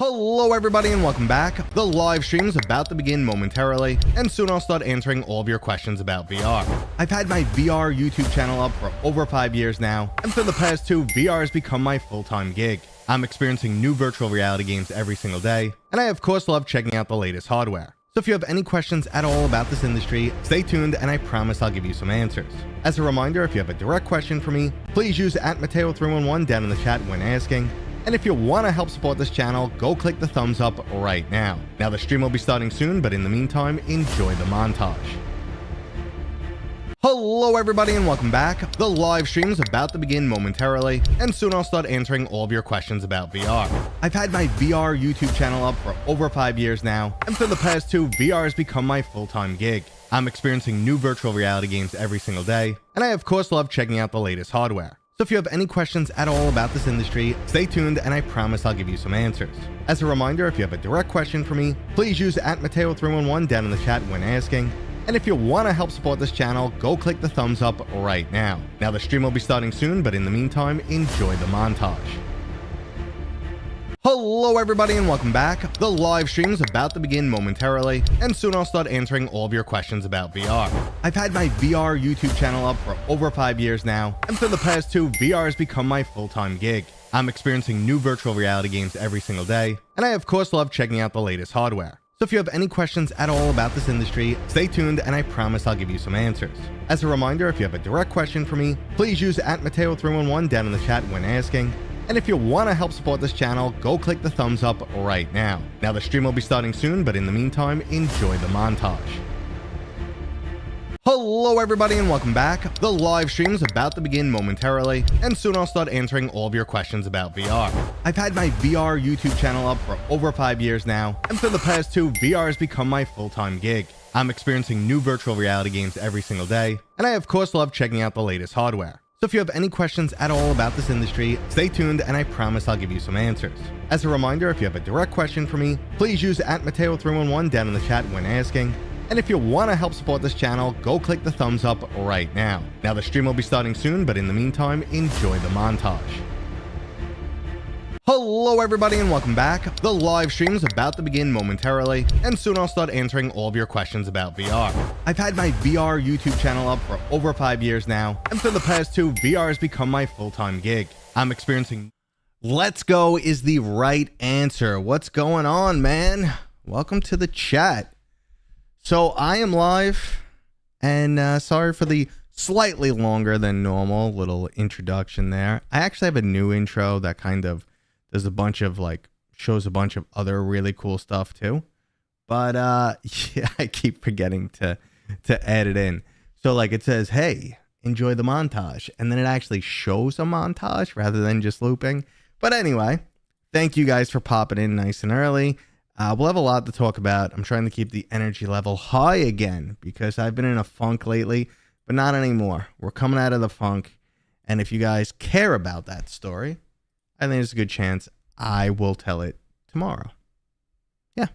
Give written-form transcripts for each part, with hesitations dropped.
Hello everybody and welcome back. The live stream is about to begin momentarily, and soon I'll start answering all of your questions about VR. I've had my VR YouTube channel up for over 5 years now, and for the past 2, VR has become my full-time gig. I'm experiencing new virtual reality games every single day, and I of course love checking out the latest hardware. So if you have any questions at all about this industry, stay tuned and I promise I'll give you some answers. As a reminder, if you have a direct question for me, please use @Mateo311 down in the chat when asking. And if you want to help support this channel, go click the thumbs up right now. Now the stream will be starting soon, but in the meantime, enjoy the montage. Hello everybody and welcome back. The live stream is about to begin momentarily, and soon I'll start answering all of your questions about VR. I've had my VR YouTube channel up for over 5 years now, and for the past 2, VR has become my full-time gig. I'm experiencing new virtual reality games every single day, and I of course love checking out the latest hardware. So if you have any questions at all about this industry, stay tuned and I promise I'll give you some answers. As a reminder, if you have a direct question for me, please use @Mateo311 down in the chat when asking. And if you want to help support this channel, go click the thumbs up right now. Now the stream will be starting soon, but in the meantime, enjoy the montage. Hello everybody and welcome back. The live stream is about to begin momentarily, and soon I'll start answering all of your questions about VR. I've had my VR YouTube channel up for over 5 years now, and for the past 2, VR has become my full-time gig. I'm experiencing new virtual reality games every single day, and I of course love checking out the latest hardware. So if you have any questions at all about this industry, stay tuned and I promise I'll give you some answers. As a reminder, if you have a direct question for me, please use @Mateo311 down in the chat when asking. And if you want to help support this channel, go click the thumbs up right now. Now the stream will be starting soon, but in the meantime, enjoy the montage. Hello everybody and welcome back. The live stream is about to begin momentarily, and soon I'll start answering all of your questions about VR. I've had my VR YouTube channel up for over 5 years now, and for the past 2, VR has become my full-time gig. I'm experiencing new virtual reality games every single day, and I of course love checking out the latest hardware. So if you have any questions at all about this industry, stay tuned and I promise I'll give you some answers. As a reminder, if you have a direct question for me, please use @Mateo311 down in the chat when asking. And if you want to help support this channel, go click the thumbs up right now. Now the stream will be starting soon, but in the meantime, enjoy the montage. Hello everybody and welcome back. The live stream is about to begin momentarily, and soon I'll start answering all of your questions about VR. I've had my VR YouTube channel up for over 5 years now, and for the past 2, VR has become my full-time gig. I'm experiencing... Let's go is the right answer. What's going on, man? Welcome to the chat. So I am live, and sorry for the slightly longer than normal little introduction there. I actually have a new intro that kind of does a bunch of shows a bunch of other really cool stuff too. But yeah, I keep forgetting to add it in. So it says, hey, enjoy the montage. And then it actually shows a montage rather than just looping. But anyway, thank you guys for popping in nice and early. We'll have a lot to talk about. I'm trying to keep the energy level high again because I've been in a funk lately, but not anymore. We're coming out of the funk. And if you guys care about that story, I think there's a good chance I will tell it tomorrow. Yeah.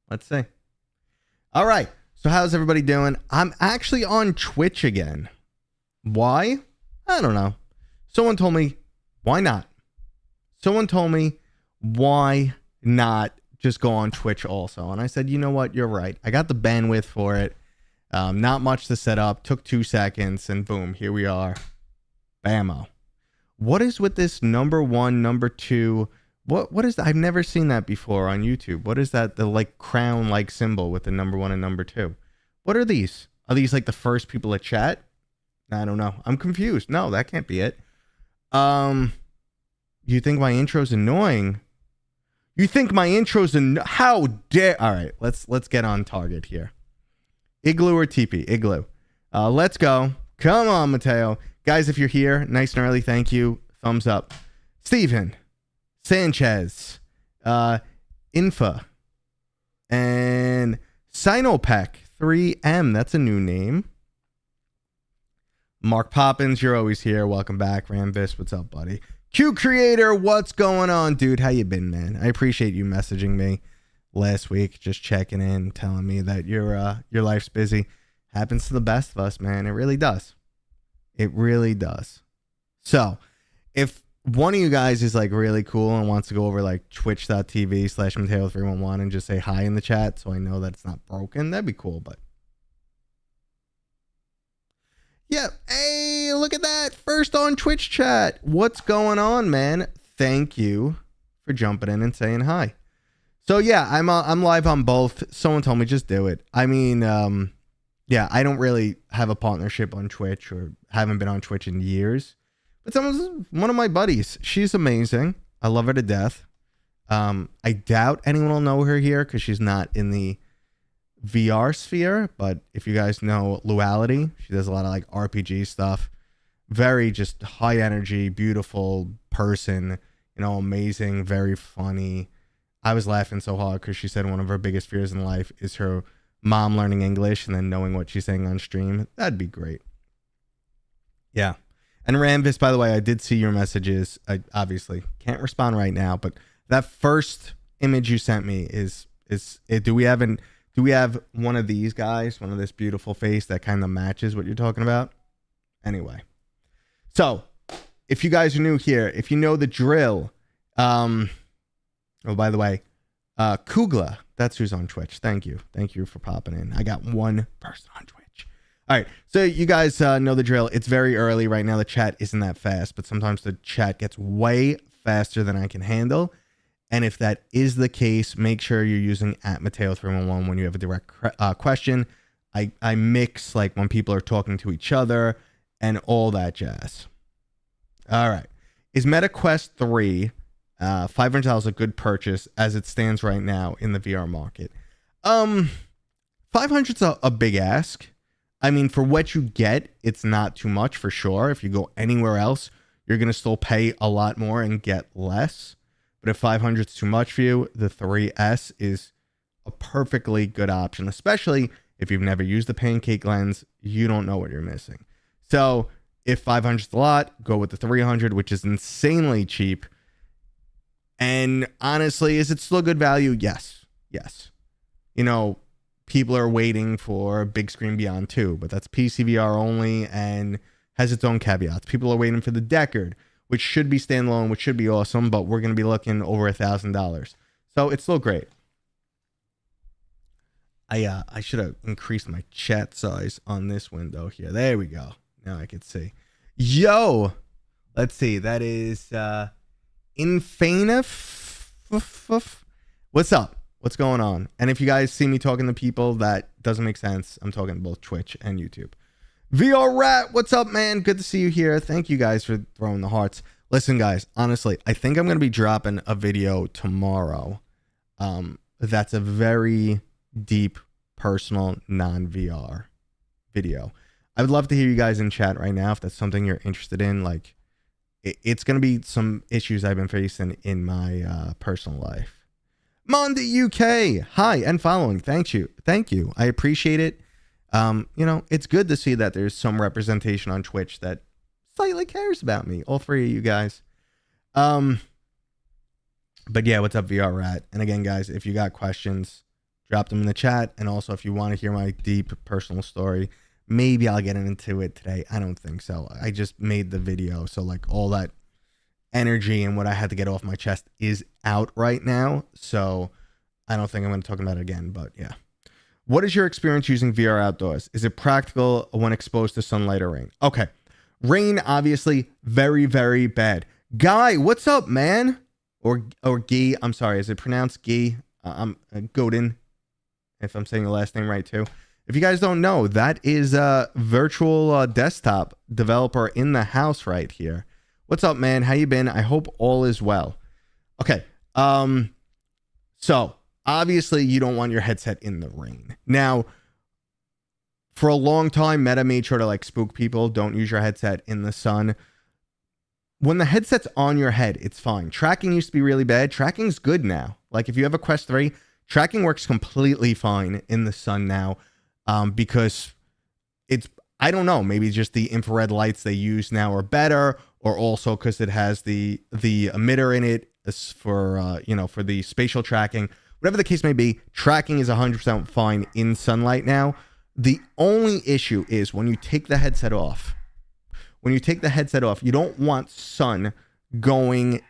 Let's see. All right. So how's everybody doing? I'm actually on Twitch again. Why? I don't know. Someone told me, why not? Someone told me, why not just go on Twitch also? And I said, you know what? You're right. I got the bandwidth for it. Not much to set up. Took 2 seconds and boom, here we are. Bammo. What is with this number 1, number 2? What is that? I've never seen that before on YouTube. What is that? The crown symbol with the number 1 and number 2. What are these? Are these the first people to chat? I don't know. I'm confused. No, that can't be it. You think my intro's annoying? You think my intro's how dare? All right, let's get on target here. Igloo or TP? Igloo. Let's go. Come on, Mateo. Guys, if you're here, nice and early, thank you. Thumbs up. Steven, Sanchez, Infa, and Sinopec 3M. That's a new name. Mark Poppins, you're always here. Welcome back. Ramvis, what's up, buddy? Q Creator, what's going on, dude? How you been, man? I appreciate you messaging me last week, just checking in, telling me that your life's busy. Happens to the best of us, man. It really does. It really does. So, if one of you guys is like really cool and wants to go over like twitch.tv/Mateo311 and just say hi in the chat so I know that it's not broken, that'd be cool. But yeah, hey, look at that. First on Twitch chat. What's going on, man? Thank you for jumping in and saying hi. So yeah, I'm live on both. Someone told me just do it. I mean, yeah, I don't really have a partnership on Twitch or haven't been on Twitch in years. But one of my buddies, she's amazing. I love her to death. I doubt anyone will know her here because she's not in the VR sphere. But if you guys know Luality, she does a lot of like RPG stuff. Very just high energy, beautiful person. You know, amazing, very funny. I was laughing so hard because she said one of her biggest fears in life is her mom learning English and then knowing what she's saying on stream. That'd be great. Yeah. And Ramvis, by the way, I did see your messages. I obviously can't respond right now, but that first image you sent me is do we have one of these guys, one of this beautiful face that kind of matches what you're talking about? Anyway. So, if you guys are new here, if you know the drill, oh, by the way, Kugla, that's who's on Twitch. Thank you. Thank you for popping in. I got one person on Twitch. All right, so you guys know the drill. It's very early right now. The chat isn't that fast, but sometimes the chat gets way faster than I can handle. And if that is the case, make sure you're using @Mateo311 when you have a direct question. I mix like when people are talking to each other and all that jazz. All right. Is MetaQuest 3 $500 a good purchase as it stands right now in the VR market? 500's a big ask. I mean, for what you get, it's not too much for sure. If you go anywhere else, you're going to still pay a lot more and get less. But if 500's too much for you, the 3S is a perfectly good option, especially if you've never used the pancake lens, you don't know what you're missing. So if 500's a lot, go with the 300, which is insanely cheap. And honestly, is it still good value? Yes. Yes. You know, people are waiting for Bigscreen Beyond 2, but that's PCVR only and has its own caveats. People are waiting for the Deckard, which should be standalone, which should be awesome, but we're going to be looking over $1,000. So it's still great. I should have increased my chat size on this window here. There we go. Now I can see. Yo! Let's see. That is Infanif. What's up? What's going on? And if you guys see me talking to people that doesn't make sense, I'm talking both Twitch and YouTube. VR Rat, what's up, man? Good to see you here. Thank you guys for throwing the hearts. Listen, guys, honestly, I think I'm going to be dropping a video tomorrow. That's a very deep, personal, non-VR video. I would love to hear you guys in chat right now if that's something you're interested in. Like, it's going to be some issues I've been facing in my personal life. Monday UK, hi and following. Thank you. I appreciate it. You know, it's good to see that there's some representation on Twitch that slightly cares about me. All three of you guys. But yeah, what's up, VR Rat? And again, guys, if you got questions, drop them in the chat. And also, if you want to hear my deep personal story, maybe I'll get into it today. I don't think so. I just made the video, so like all that energy and what I had to get off my chest is out right now, so I don't think I'm going to talk about it again. But yeah, what is your experience using VR outdoors? Is it practical when exposed to sunlight or rain? Okay, rain obviously very, very bad. Guy, what's up, man? Or Guy, I'm sorry, is it pronounced Guy? I'm Godin, if I'm saying the last name right too. If you guys don't know, that is a virtual desktop developer in the house right here. What's up, man? How you been? I hope all is well. Okay. So obviously you don't want your headset in the rain. Now, for a long time, Meta made sure to like spook people. Don't use your headset in the sun. When the headset's on your head, it's fine. Tracking used to be really bad. Tracking's good now. Like if you have a Quest 3, tracking works completely fine in the sun now, because it's, I don't know, maybe just the infrared lights they use now are better, or also because it has the emitter in it for you know, for the spatial tracking. Whatever the case may be, tracking is 100% fine in sunlight now. The only issue is when you take the headset off. When you take the headset off, you don't want sun going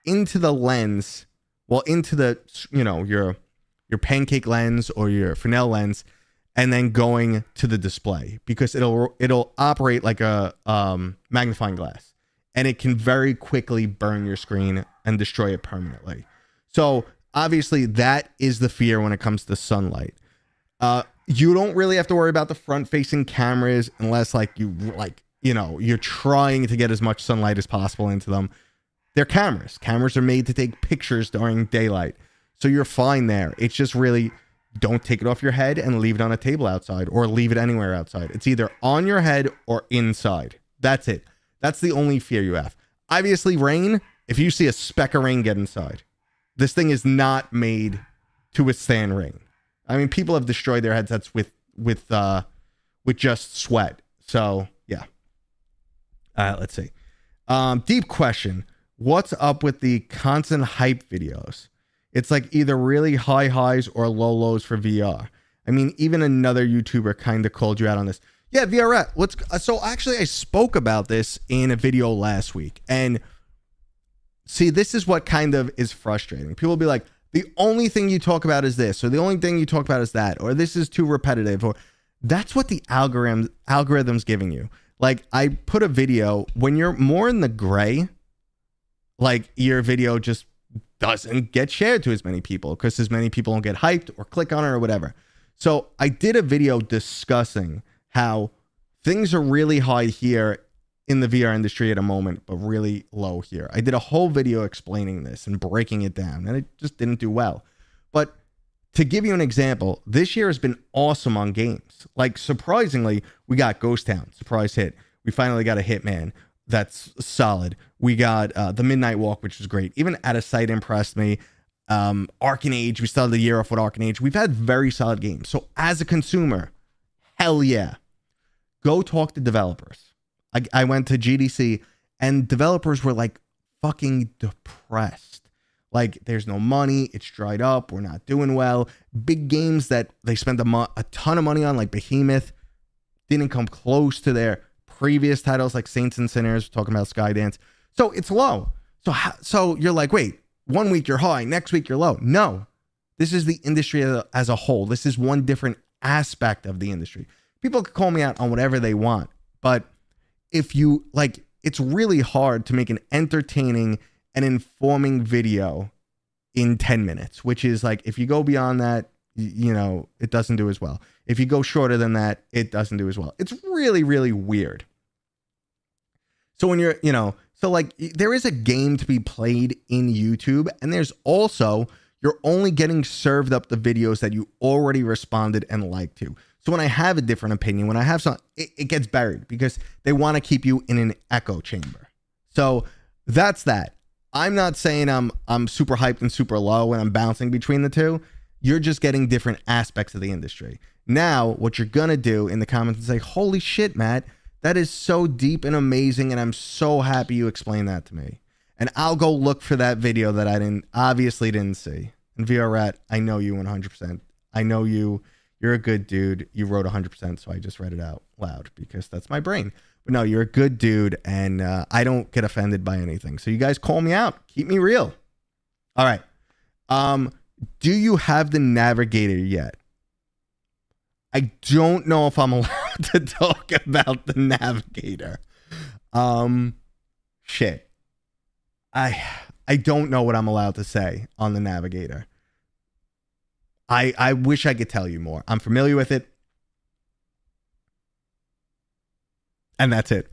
into the lens, well, into the, your pancake lens or your Fresnel lens, and then going to the display, because it'll operate like a magnifying glass, and it can very quickly burn your screen and destroy it permanently. So obviously that is the fear when it comes to sunlight. You don't really have to worry about the front facing cameras unless you're trying to get as much sunlight as possible into them. They're cameras. Cameras are made to take pictures during daylight. So you're fine there. It's just really, don't take it off your head and leave it on a table outside, or leave it anywhere outside. It's either on your head or inside. That's it. That's the only fear you have. Obviously, rain. If you see a speck of rain, get inside. This thing is not made to withstand rain. I mean, people have destroyed their headsets with just sweat. So yeah. Let's see. Deep question. What's up with the constant hype videos? It's like either really high highs or low lows for VR. I mean, even another YouTuber kind of called you out on this. Yeah, VR. So actually, I spoke about this in a video last week. And see, this is what kind of is frustrating. People will be like, the only thing you talk about is this, or the only thing you talk about is that, or this is too repetitive, or that's what the algorithm's giving you. Like, I put a video, when you're more in the gray, like your video just doesn't get shared to as many people because as many people don't get hyped or click on it or whatever. So I did a video discussing how things are really high here in the VR industry at a moment, but really low here. I did a whole video explaining this and breaking it down, and it just didn't do well. But to give you an example, this year has been awesome on games. Like, surprisingly, we got Ghost Town, surprise hit. We finally got a Hitman that's solid. We got the Midnight Walk, which was great. Even Out of Sight impressed me. Arcane Age, we started the year off with Arcane Age. We've had very solid games. So as a consumer, hell yeah. Go talk to developers. I went to GDC and developers were like fucking depressed. Like, there's no money. It's dried up. We're not doing well. Big games that they spent a ton of money on, like Behemoth, didn't come close to their previous titles, like Saints and Sinners. We're talking about Skydance. So it's low. So you're like, wait, 1 week you're high, next week you're low. No, this is the industry as a whole. This is one different aspect of the industry. People can call me out on whatever they want, but if you like, it's really hard to make an entertaining and informing video in 10 minutes, which is like, if you go beyond that, it doesn't do as well. If you go shorter than that, it doesn't do as well. It's really, really weird. So when you're, so like there is a game to be played in YouTube, and there's also, you're only getting served up the videos that you already responded and liked to. So when I have a different opinion, when I have some, it gets buried because they want to keep you in an echo chamber. So that's that. I'm not saying I'm super hyped and super low and I'm bouncing between the two. You're just getting different aspects of the industry. Now, what you're going to do in the comments is say, holy shit, Matt, that is so deep and amazing. And I'm so happy you explained that to me. And I'll go look for that video that I obviously didn't see. And VR Rat, I know you 100%. I know you. You're a good dude. You wrote 100%, so I just read it out loud because that's my brain. But no, you're a good dude, and I don't get offended by anything. So you guys call me out. Keep me real. All right. Do you have the Navigator yet? I don't know if I'm allowed to talk about the Navigator. Shit. I don't know what I'm allowed to say on the Navigator. I wish I could tell you more. I'm familiar with it. And that's it.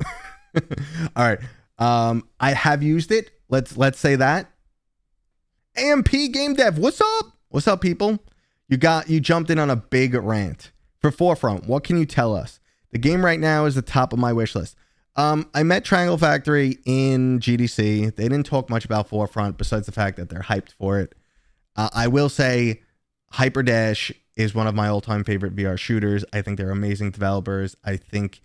All right. I have used it. Let's say that. AMP Game Dev, what's up? What's up, people? You jumped in on a big rant. For Forefront, what can you tell us? The game right now is the top of my wish list. I met Triangle Factory in GDC. They didn't talk much about Forefront besides the fact that they're hyped for it. I will say Hyperdash is one of my all-time favorite VR shooters. I think they're amazing developers. I think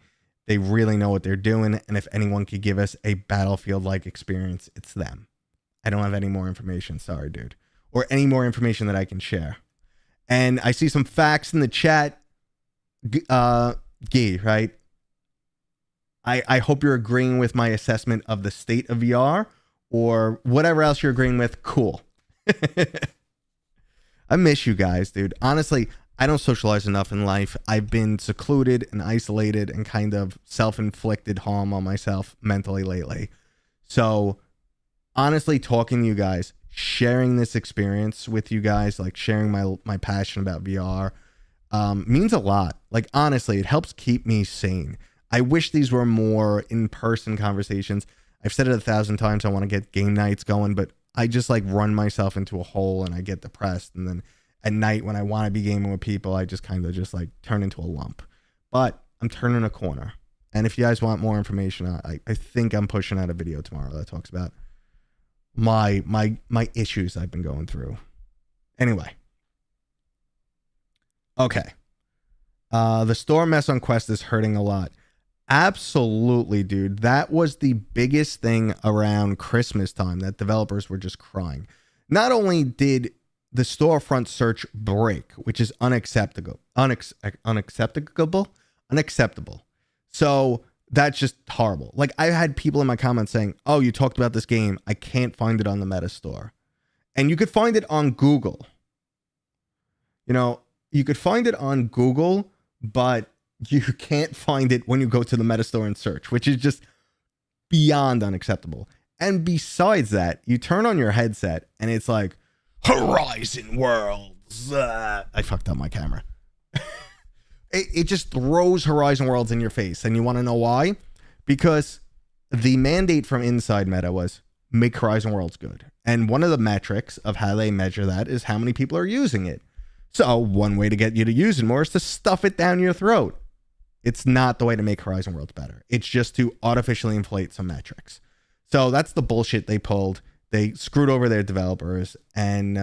they really know what they're doing. And if anyone could give us a Battlefield-like experience, it's them. I don't have any more information. Sorry, dude. Or any more information that I can share. And I see some facts in the chat. Guy, right? I hope you're agreeing with my assessment of the state of VR, or whatever else you're agreeing with, cool. I miss you guys, dude. Honestly, I don't socialize enough in life. I've been secluded and isolated and kind of self-inflicted harm on myself mentally lately. So honestly, talking to you guys, sharing this experience with you guys, like sharing my passion about VR, means a lot. Like, honestly, it helps keep me sane. I wish these were more in-person conversations. I've said it 1,000 times. I want to get game nights going, but I just like run myself into a hole and I get depressed. And then at night when I want to be gaming with people, I just kind of just like turn into a lump. But I'm turning a corner. And if you guys want more information, I think I'm pushing out a video tomorrow that talks about my issues I've been going through. Anyway. Okay. The store mess on Quest is hurting a lot. Absolutely, dude. That was the biggest thing around Christmas time, that developers were just crying. Not only did the storefront search break, which is unacceptable. So that's just horrible. Like, I had people in my comments saying, oh, you talked about this game. I can't find it on the Meta Store. And you could find it on Google. You know, you could find it on Google, but you can't find it when you go to the Meta Store and search, which is just beyond unacceptable. And besides that, you turn on your headset and it's like, Horizon Worlds. I fucked up my camera. It just throws Horizon Worlds in your face. And you want to know why? Because the mandate from inside Meta was make Horizon Worlds good. And one of the metrics of how they measure that is how many people are using it. So one way to get you to use it more is to stuff it down your throat. It's not the way to make Horizon Worlds better. It's just to artificially inflate some metrics. So that's the bullshit they pulled. They screwed over their developers. And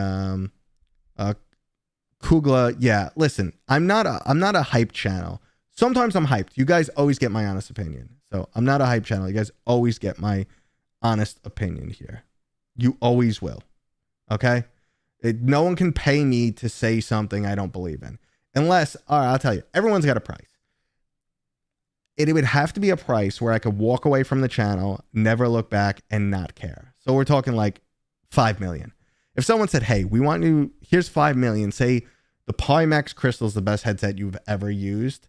Kugla, yeah, listen, I'm not a hype channel. Sometimes I'm hyped. You guys always get my honest opinion. So I'm not a hype channel. You guys always get my honest opinion here. You always will. Okay? No one can pay me to say something I don't believe in. Unless, all right, I'll tell you, everyone's got a price. It would have to be a price where I could walk away from the channel, never look back, and not care. So we're talking like 5 million. If someone said, hey, we want you, here's 5 million, say the Pimax Crystal is the best headset you've ever used,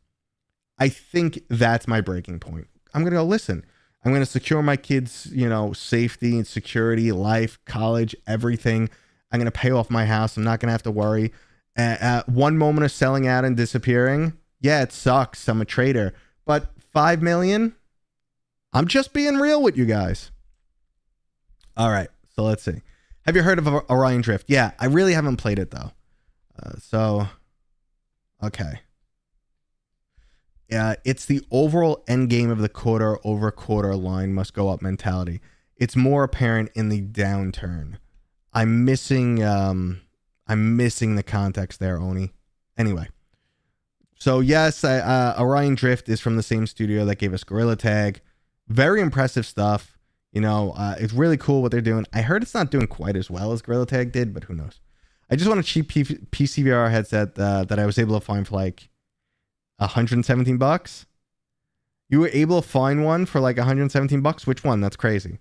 I think that's my breaking point. I'm going to go, listen, I'm going to secure my kids, you know, safety and security, life, college, everything. I'm going to pay off my house. I'm not going to have to worry. One moment of selling out and disappearing. Yeah, it sucks. I'm a trader. But 5 million? I'm just being real with you guys. All right. So let's see. Have you heard of Orion Drift? Yeah, I really haven't played it though. Okay. Yeah, it's the overall end game of the quarter over quarter line must go up mentality. It's more apparent in the downturn. I'm missing the context there, Oni. Anyway. So yes, Orion Drift is from the same studio that gave us Gorilla Tag. Very impressive stuff. You know, it's really cool what they're doing. I heard it's not doing quite as well as Gorilla Tag did, but who knows? I just want a cheap PCVR headset that I was able to find for like $117. You were able to find one for like $117? Which one? That's crazy.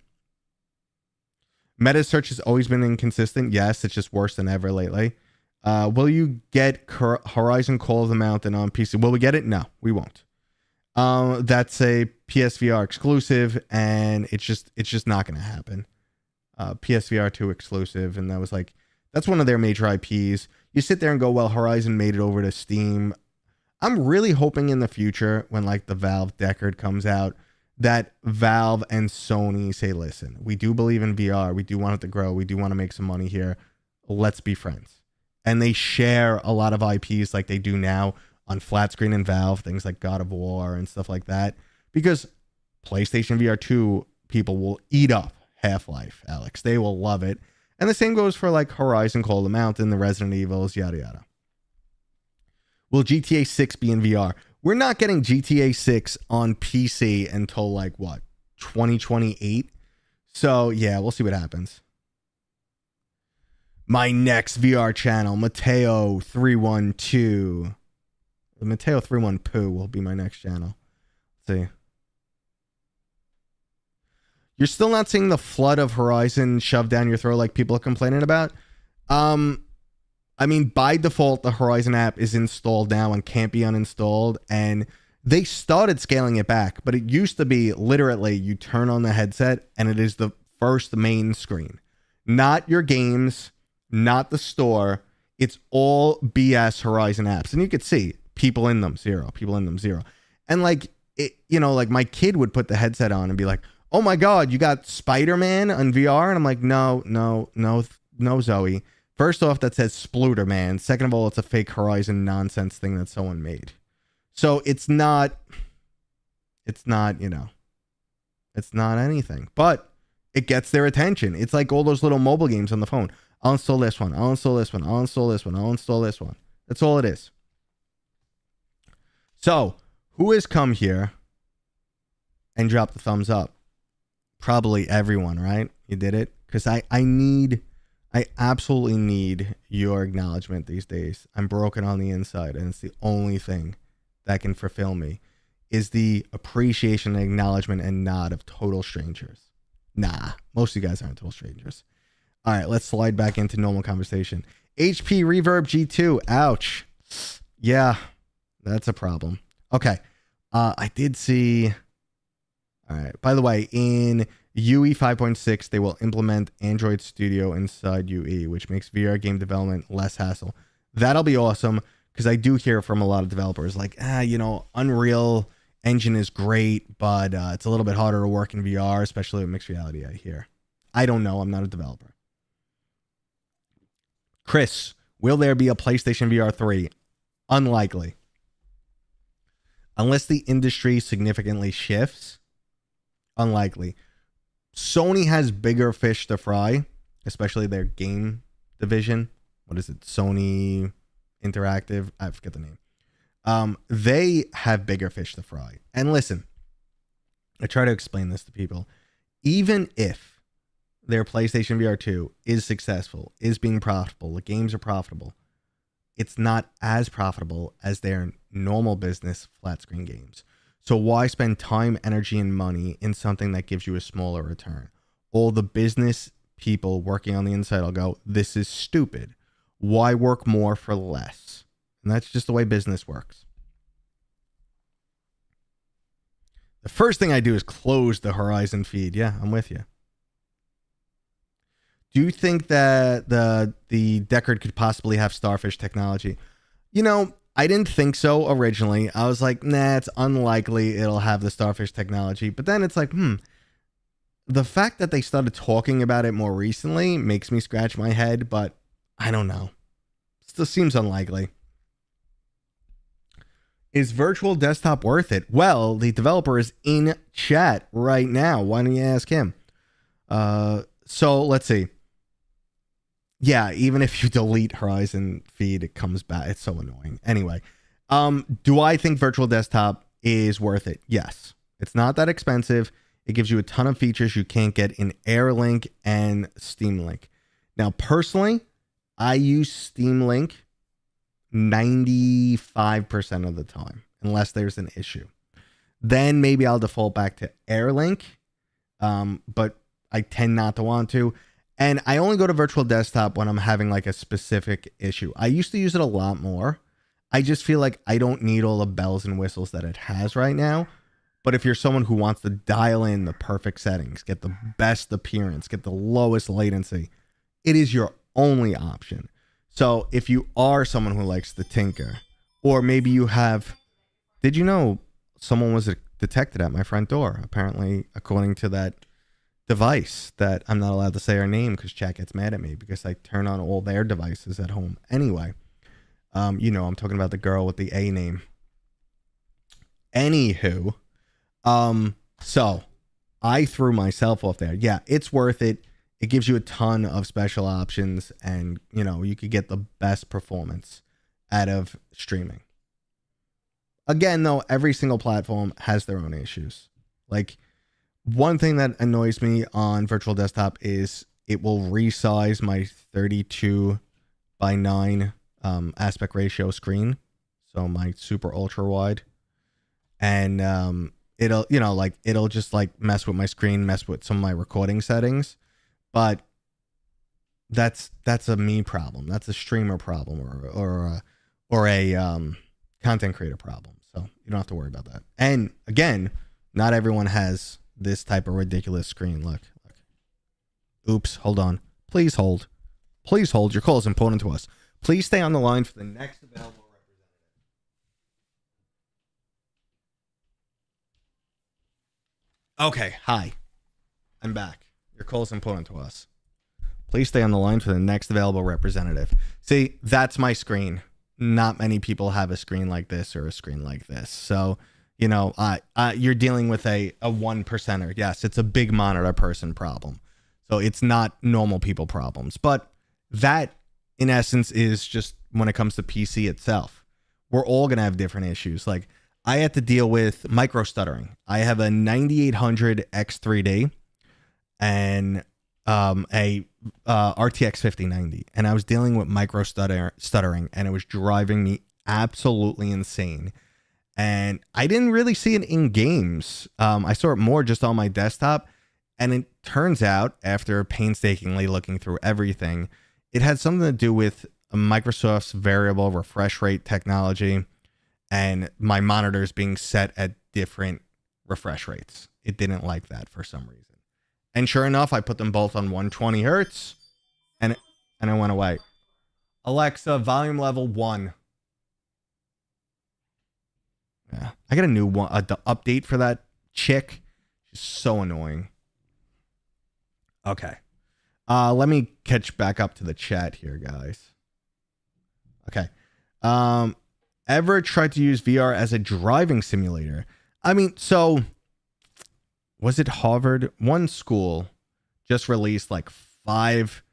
Meta search has always been inconsistent. Yes, it's just worse than ever lately. Will you get Horizon Call of the Mountain on PC? Will we get it? No, we won't. That's a PSVR exclusive, and it's just not going to happen. PSVR 2 exclusive, and that's one of their major IPs. You sit there and go, well, Horizon made it over to Steam. I'm really hoping in the future when like the Valve deckard comes out that Valve and Sony say, listen, we do believe in VR. We do want it to grow. We do want to make some money here. Let's be friends. And they share a lot of IPs like they do now on flat screen and Valve, things like God of War and stuff like that. Because PlayStation VR 2 people will eat up Half-Life, Alex. They will love it. And the same goes for like Horizon Call of the Mountain, the Resident Evils, yada, yada. Will GTA 6 be in VR? We're not getting GTA 6 on PC until like what? 2028? So yeah, we'll see what happens. My next VR channel, Mateo 312. The Mateo 312 will be my next channel. Let's see. You're still not seeing the flood of Horizon shoved down your throat like people are complaining about. I mean, by default, the Horizon app is installed now and can't be uninstalled. And they started scaling it back, but it used to be literally you turn on the headset and it is the first main screen. Not your games, not the store. It's all BS Horizon apps. And you could see people in them, 0. People in them, 0. And like, it, you know, like my kid would put the headset on and be like, oh my God, you got Spider-Man on VR? And I'm like, no, Zoe. First off, that says Spluterman. Second of all, it's a fake Horizon nonsense thing that someone made. So it's not, you know, it's not anything. But it gets their attention. It's like all those little mobile games on the phone. I'll install this one. I'll install this one. I'll install this one. I'll install this one. That's all it is. So, who has come here and dropped the thumbs up? Probably everyone, right? You did it? Because I absolutely need your acknowledgement these days. I'm broken on the inside, and it's the only thing that can fulfill me is the appreciation and acknowledgement and nod of total strangers. Nah, most of you guys aren't total strangers. All right, let's slide back into normal conversation. HP Reverb G2. Ouch. Yeah, that's a problem. Okay. I did see. All right. By the way, in UE 5.6, they will implement Android Studio inside UE, which makes VR game development less hassle. That'll be awesome because I do hear from a lot of developers like, you know, Unreal Engine is great, but it's a little bit harder to work in VR, especially with mixed reality, I hear. I don't know. I'm not a developer. Chris, will there be a PlayStation VR 3? Unlikely. Unless the industry significantly shifts, unlikely. Sony has bigger fish to fry, especially their game division. What is it? Sony Interactive? I forget the name. They have bigger fish to fry. And listen, I try to explain this to people. Even if their PlayStation VR 2 is successful, is being profitable, the games are profitable, it's not as profitable as their normal business flat screen games. So why spend time, energy, and money in something that gives you a smaller return? All the business people working on the inside will go, this is stupid. Why work more for less? And that's just the way business works. The first thing I do is close the Horizon feed. Yeah, I'm with you. Do you think that the Deckard could possibly have starfish technology? You know, I didn't think so originally. I was like, nah, it's unlikely it'll have the starfish technology. But then it's like, the fact that they started talking about it more recently makes me scratch my head, but I don't know. Still seems unlikely. Is virtual desktop worth it? Well, the developer is in chat right now. Why don't you ask him? So let's see. Yeah, even if you delete Horizon feed, it comes back. It's so annoying. Anyway, do I think virtual desktop is worth it? Yes. It's not that expensive. It gives you a ton of features you can't get in Airlink and Steam Link. Now, personally, I use Steam Link 95% of the time, unless there's an issue. Then maybe I'll default back to Airlink, but I tend not to want to. And I only go to virtual desktop when I'm having like a specific issue. I used to use it a lot more. I just feel like I don't need all the bells and whistles that it has right now. But if you're someone who wants to dial in the perfect settings, get the best appearance, get the lowest latency, it is your only option. So if you are someone who likes to tinker, or maybe you have, did you know someone was detected at my front door? Apparently, according to that device that I'm not allowed to say her name because chat gets mad at me because I turn on all their devices at home. Anyway, you know, I'm talking about the girl with the A name. Anywho, so I threw myself off there. Yeah, it's worth it. It gives you a ton of special options and, you know, you could get the best performance out of streaming. Again, though, every single platform has their own issues. Like, one thing that annoys me on virtual desktop is it will resize my 32:9 aspect ratio screen. So my super ultra wide. And it'll, you know, like it'll just like mess with my screen, mess with some of my recording settings. But that's a me problem. That's a streamer problem or a content creator problem. So you don't have to worry about that. And again, not everyone has this type of ridiculous screen. Look. Oops, hold on. Please hold. Please hold. Your call is important to us. Please stay on the line for the next available representative. Okay, hi. I'm back. Your call is important to us. Please stay on the line for the next available representative. See, that's my screen. Not many people have a screen like this or a screen like this. So, you know, you're dealing with a 1%er. Yes, it's a big monitor person problem. So it's not normal people problems. But that, in essence, is just when it comes to PC itself. We're all going to have different issues. Like, I had to deal with micro stuttering. I have a 9800 X3D and a RTX 5090, and I was dealing with micro stuttering, and it was driving me absolutely insane. And I didn't really see it in games. I saw it more just on my desktop, and it turns out, after painstakingly looking through everything, it had something to do with Microsoft's variable refresh rate technology and my monitors being set at different refresh rates. It didn't like that for some reason. And sure enough, I put them both on 120 hertz, and it went away. Alexa, volume level 1. Yeah, I got a new one, the update for that chick. She's so annoying. Okay. Let me catch back up to the chat here, guys. Okay. Ever tried to use VR as a driving simulator? I mean, so was it Harvard? One school just released like 5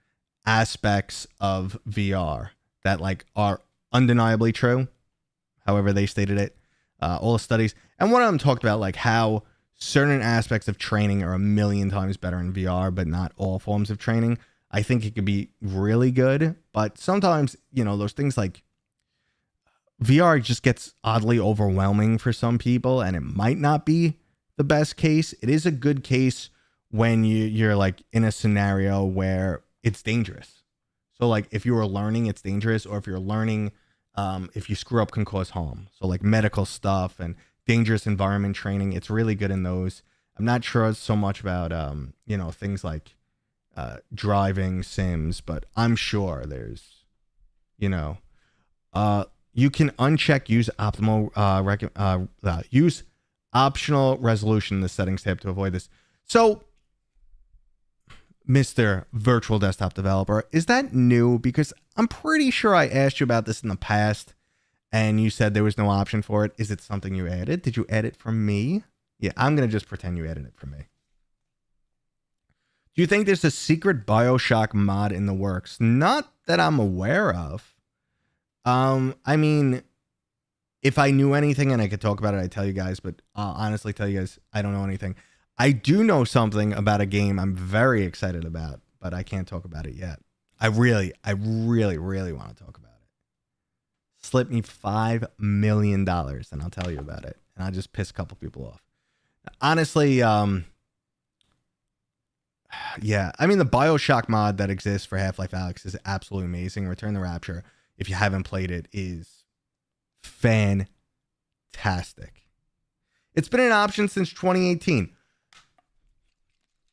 aspects of VR that like are undeniably true. However they stated it. All the studies. And one of them talked about like how certain aspects of training are 1,000,000 times better in VR, but not all forms of training. I think it could be really good, but sometimes, you know, those things like VR just gets oddly overwhelming for some people, and it might not be the best case. It is a good case when you're like in a scenario where it's dangerous. So like if you were learning, it's dangerous, or if you're learning, if you screw up can cause harm. So like medical stuff and dangerous environment training, it's really good in those. I'm not sure so much about, you know, things like driving sims, but I'm sure there's, you know, you can uncheck use optimal, use optional resolution in the settings tab to avoid this. So, Mr. Virtual Desktop Developer, is that new? Because I'm pretty sure I asked you about this in the past, and you said there was no option for it. Is it something you added? Did you add it from me? Yeah, I'm going to just pretend you added it from me. Do you think there's a secret BioShock mod in the works? Not that I'm aware of. I mean, if I knew anything and I could talk about it, I'd tell you guys, but I'll honestly tell you guys, I don't know anything. I do know something about a game I'm very excited about, but I can't talk about it yet. I really want to talk about it. Slip me $5 million and I'll tell you about it. And I'll just piss a couple people off. Honestly, yeah. I mean, the BioShock mod that exists for Half-Life Alyx is absolutely amazing. Return the Rapture, if you haven't played it, is fantastic. It's been an option since 2018.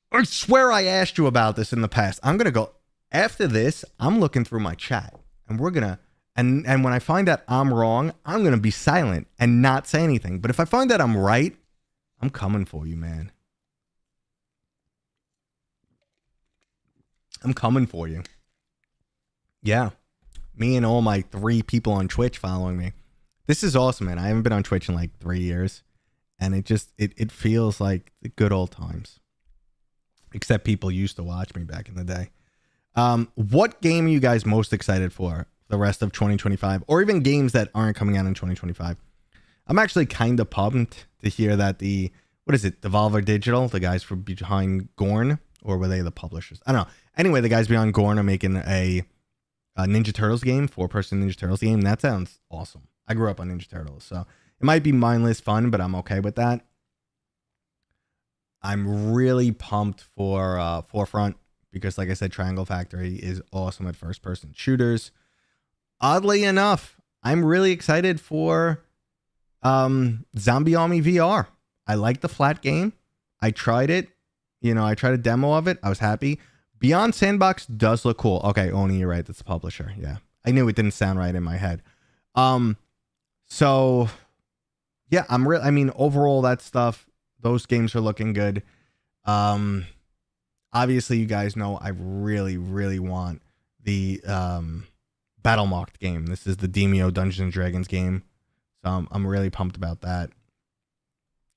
I swear I asked you about this in the past. I'm going to go after this. I'm looking through my chat and we're going to, and when I find out I'm wrong, I'm going to be silent and not say anything. But if I find that I'm right, I'm coming for you, man. I'm coming for you. Yeah. Me and all my 3 people on Twitch following me. This is awesome, man. I haven't been on Twitch in like 3 years. And it feels like the good old times. Except people used to watch me back in the day. What game are you guys most excited for the rest of 2025? Or even games that aren't coming out in 2025? I'm actually kind of pumped to hear that what is it? Devolver Digital, the guys from behind Gorn, or were they the publishers? I don't know. Anyway, the guys behind Gorn are making a Ninja Turtles game, 4-person Ninja Turtles game. That sounds awesome. I grew up on Ninja Turtles, so it might be mindless fun, but I'm okay with that. I'm really pumped for Forefront because, like I said, Triangle Factory is awesome at first-person shooters. Oddly enough, I'm really excited for Zombie Army VR. I like the flat game. I tried it. I tried a demo of it. I was happy. Beyond Sandbox does look cool. Okay, Oni, you're right. That's the publisher. Yeah. I knew it didn't sound right in my head. So yeah, overall that stuff, those games are looking good. Obviously you guys know I really, really want the Battle Mocked game. This is the Demio Dungeons and Dragons game. So I'm really pumped about that.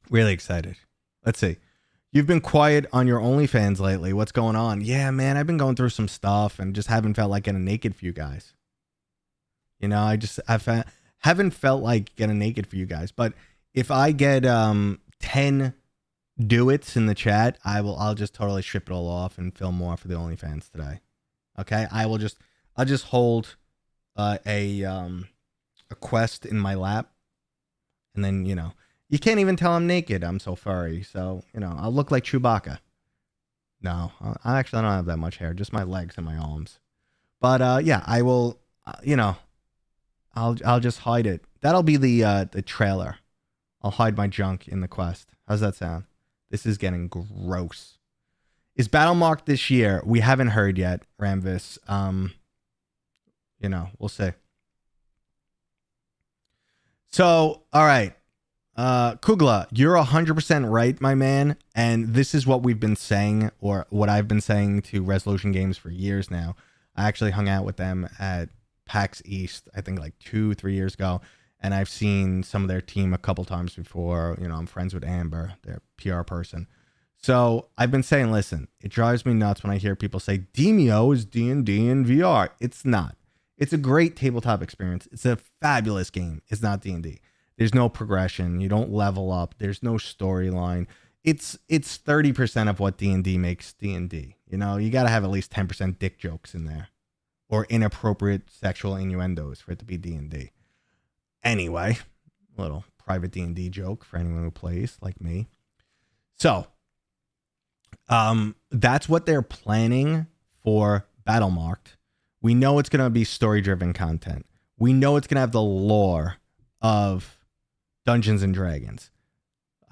Really excited. Let's see. You've been quiet on your OnlyFans lately. What's going on? Yeah, man, I've been going through some stuff and just haven't felt like getting naked for you guys. I haven't felt like getting naked for you guys. But if I get 10 do-its in the chat, I'll just totally strip it all off and film more for the OnlyFans today. Okay? I'll just hold a quest in my lap, and then you can't even tell I'm naked. I'm so furry. So, I'll look like Chewbacca. No, I don't have that much hair. Just my legs and my arms. But, yeah, I will, I'll just hide it. That'll be the trailer. I'll hide my junk in the quest. How's that sound? This is getting gross. Is Battle Marked this year? We haven't heard yet, Ramvis. We'll see. So, all right. Kugla, you're 100% right, my man. And this is what we've been saying, or what I've been saying to Resolution Games for years now. I actually hung out with them at PAX East, I think like 2-3 years ago. And I've seen some of their team a couple times before. I'm friends with Amber, their PR person. So I've been saying, listen, it drives me nuts when I hear people say Demio is D&D and VR. It's not. It's a great tabletop experience. It's a fabulous game. It's not D&D. There's no progression. You don't level up. There's no storyline. It's 30% of what D&D makes D&D. You got to have at least 10% dick jokes in there, or inappropriate sexual innuendos for it to be D&D. Anyway, a little private D&D joke for anyone who plays like me. So, that's what they're planning for Battle Marked. We know it's going to be story-driven content. We know it's going to have the lore of Dungeons and Dragons.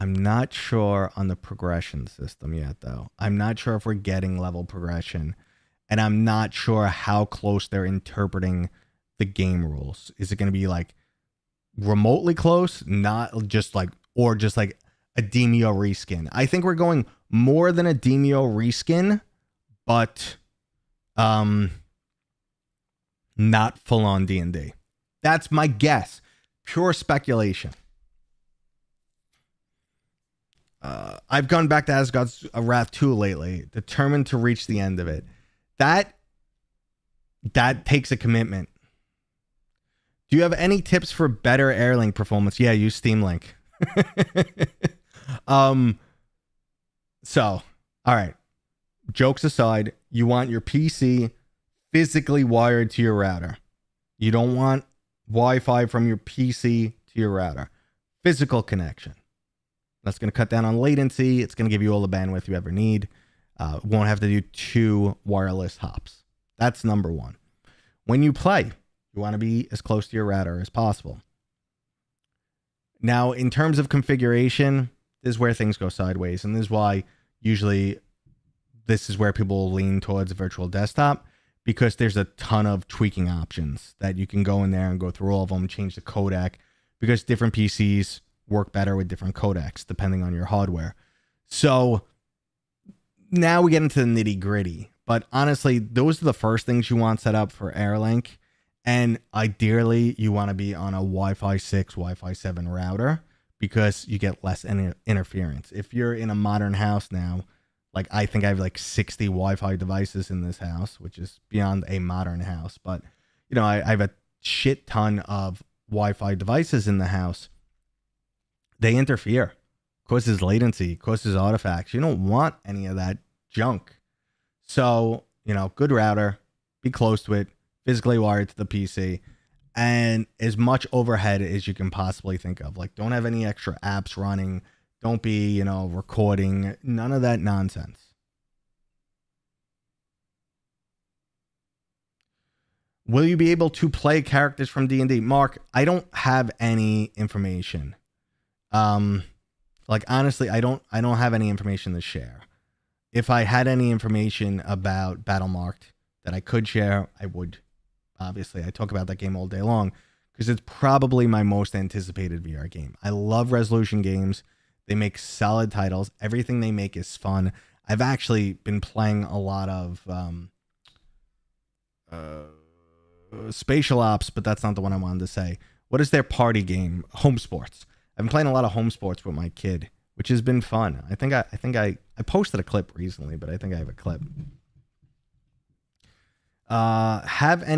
I'm not sure on the progression system yet, though. I'm not sure if we're getting level progression. And I'm not sure how close they're interpreting the game rules. Is it going to be like remotely close? Not just like, or just like a Demio reskin. I think we're going more than a Demio reskin, but not full on D&D. That's my guess. Pure speculation. I've gone back to Asgard's Wrath 2 lately, determined to reach the end of it. That takes a commitment. Do you have any tips for better Airlink performance? Yeah, use Steam Link. So, all right. Jokes aside, you want your PC physically wired to your router. You don't want Wi-Fi from your PC to your router. Physical connection. That's going to cut down on latency. It's going to give you all the bandwidth you ever need. Won't have to do 2 wireless hops. That's number one. When you play, you want to be as close to your router as possible. Now, in terms of configuration, this is where things go sideways. And this is why usually this is where people lean towards a virtual desktop, because there's a ton of tweaking options that you can go in there and go through all of them, change the codec, because different PCs work better with different codecs depending on your hardware. So now we get into the nitty gritty, but honestly, those are the first things you want set up for Airlink. And ideally you want to be on a Wi-Fi 6, Wi-Fi 7 router, because you get less interference. If you're in a modern house now, like I think I have like 60 Wi-Fi devices in this house, which is beyond a modern house. But, I have a shit ton of Wi-Fi devices in the house. They interfere, causes latency, causes artifacts. You don't want any of that junk. So, good router, be close to it, physically wired to the PC, and as much overhead as you can possibly think of. Like, don't have any extra apps running. Don't be, you know, recording. None of that nonsense. Will you be able to play characters from D&D? Mark, I don't have any information. Like honestly, I don't have any information to share. If I had any information about Battlemarked that I could share, I would. Obviously, I talk about that game all day long because it's probably my most anticipated VR game. I love resolution games. They make solid titles. Everything they make is fun. I've actually been playing a lot of Spatial Ops, but that's not the one I wanted to say. What is their party game? Home Sports. I've been playing a lot of Home Sports with my kid, which has been fun. I think I posted a clip recently, but I think I have a clip. Have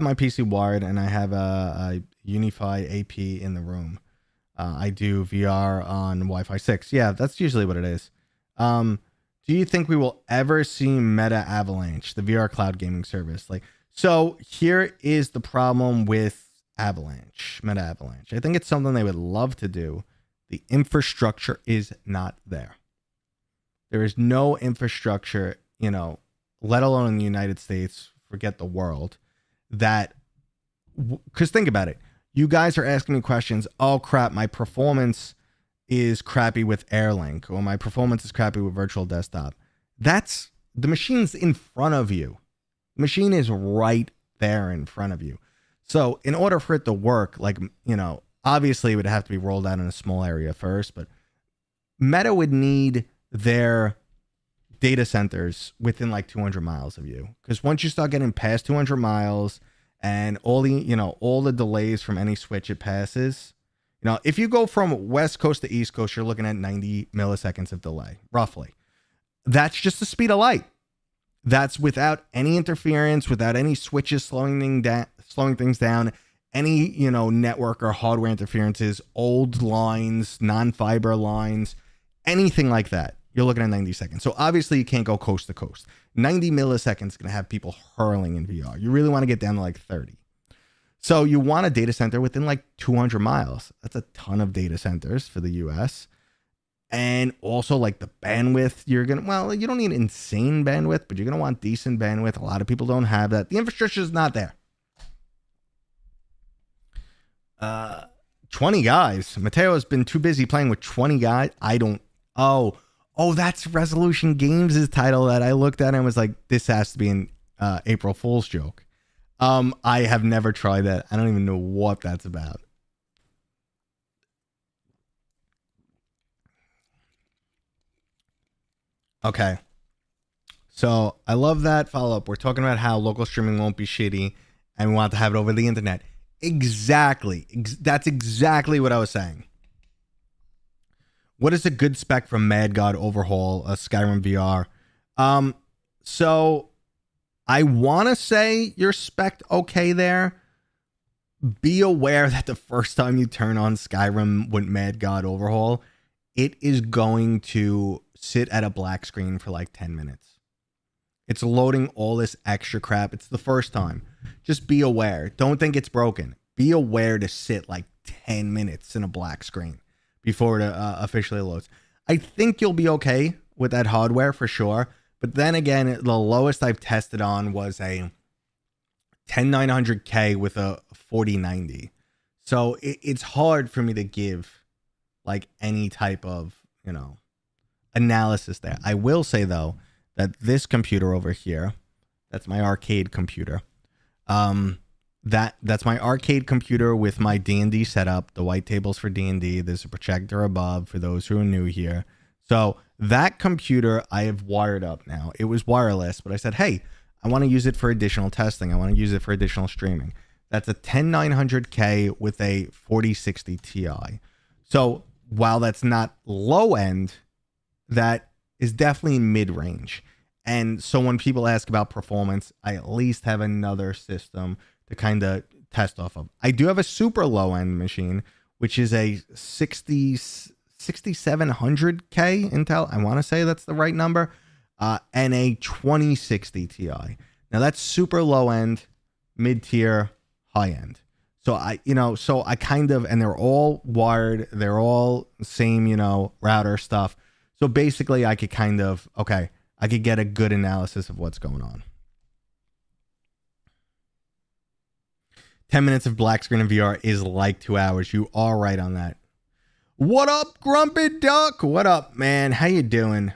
my PC wired, and I have a Unify AP in the room. I do VR on Wi-Fi 6. Yeah, that's usually what it is. Do you think we will ever see Meta Avalanche, the VR cloud gaming service? So here is the problem with Meta Avalanche. I think it's something they would love to do. The infrastructure is not there. There is no infrastructure, you know, let alone in the United States, forget the world, because think about it. You guys are asking me questions. Oh crap, my performance is crappy with Airlink, or my performance is crappy with virtual desktop. That's the machine's in front of you. The machine is right there in front of you. So in order for it to work, like, you know, obviously it would have to be rolled out in a small area first, but Meta would need their data centers within like 200 miles of you. Because once you start getting past 200 miles and all the delays from any switch it passes, you know, if you go from West Coast to East Coast, you're looking at 90 milliseconds of delay, roughly. That's just the speed of light. That's without any interference, without any switches slowing things down, any, you know, network or hardware interferences, old lines, non-fiber lines, anything like that. You're looking at 90 seconds. So obviously you can't go coast to coast. 90 milliseconds is going to have people hurling in VR. You really want to get down to like 30. So you want a data center within like 200 miles. That's a ton of data centers for the US. And also like the bandwidth, you don't need insane bandwidth, but you're going to want decent bandwidth. A lot of people don't have that. The infrastructure is not there. 20 guys. Mateo has been too busy playing with 20 guys. Oh, that's Resolution Games' title that I looked at and was like, this has to be an April Fool's joke. I have never tried that. I don't even know what that's about. Okay. So I love that follow-up. We're talking about how local streaming won't be shitty and we want to have it over the internet. Exactly. That's exactly what I was saying. What is a good spec from Mad God Overhaul, Skyrim VR? So I want to say you're spec'd okay there. Be aware that the first time you turn on Skyrim with Mad God Overhaul, it is going to sit at a black screen for like 10 minutes. It's loading all this extra crap. It's the first time. Just be aware. Don't think it's broken. Be aware to sit like 10 minutes in a black screen before it officially loads. I think you'll be okay with that hardware for sure. But then again, the lowest I've tested on was a 10900K with a 4090. So it's hard for me to give like any type of, you know, analysis there. I will say though that this computer over here, that's my arcade computer. That's my arcade computer with my D&D setup. The white tables for D&D. There's a projector above for those who are new here. So that computer I have wired up now. It was wireless, but I said, hey, I want to use it for additional testing. I want to use it for additional streaming. That's a 10900K with a 4060 Ti. So while that's not low end, that is definitely mid-range. And so when people ask about performance, I at least have another system to kind of test off of. I do have a super low-end machine, which is a 6700K Intel. I want to say that's the right number. And a 2060 Ti. Now that's super low-end, mid-tier, high-end. So I kind of, and they're all wired, they're all same, router stuff. So basically I could kind of, I could get a good analysis of what's going on. 10 minutes of black screen in VR is like 2 hours. You are right on that. What up, Grumpy Duck? What up, man? How you doing?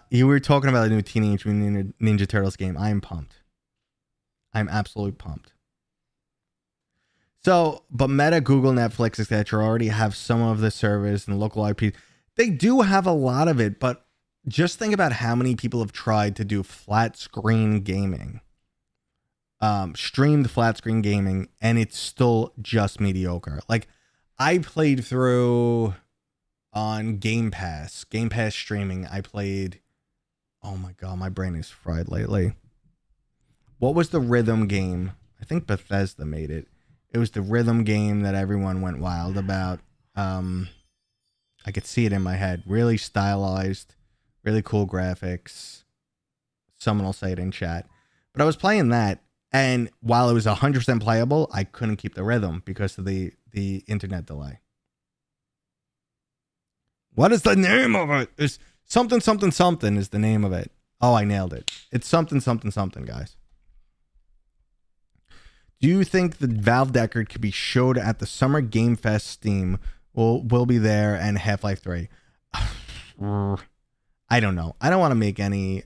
You were talking about a new Teenage Mutant Ninja Turtles game. I am pumped. I'm absolutely pumped. So, but Meta, Google, Netflix, etc. already have some of the service and local IP. They do have a lot of it, but just think about how many people have tried to do flat screen gaming. Streamed flat screen gaming, and it's still just mediocre. Like, I played through on Game Pass streaming. I played, oh my god, my brain is fried lately. What was the rhythm game? I think Bethesda made it. It was the rhythm game that everyone went wild about. I could see it in my head. Really stylized, really cool graphics. Someone will say it in chat. But I was playing that, and while it was 100% playable, I couldn't keep the rhythm because of the internet delay. What is the name of it? It's something, something, something is the name of it. Oh, I nailed it. It's something, something, something, guys. Do you think the Valve Deckard could be showed at the Summer Game Fest Steam? Will be there, and Half-Life 3. I don't know. I don't want to make any.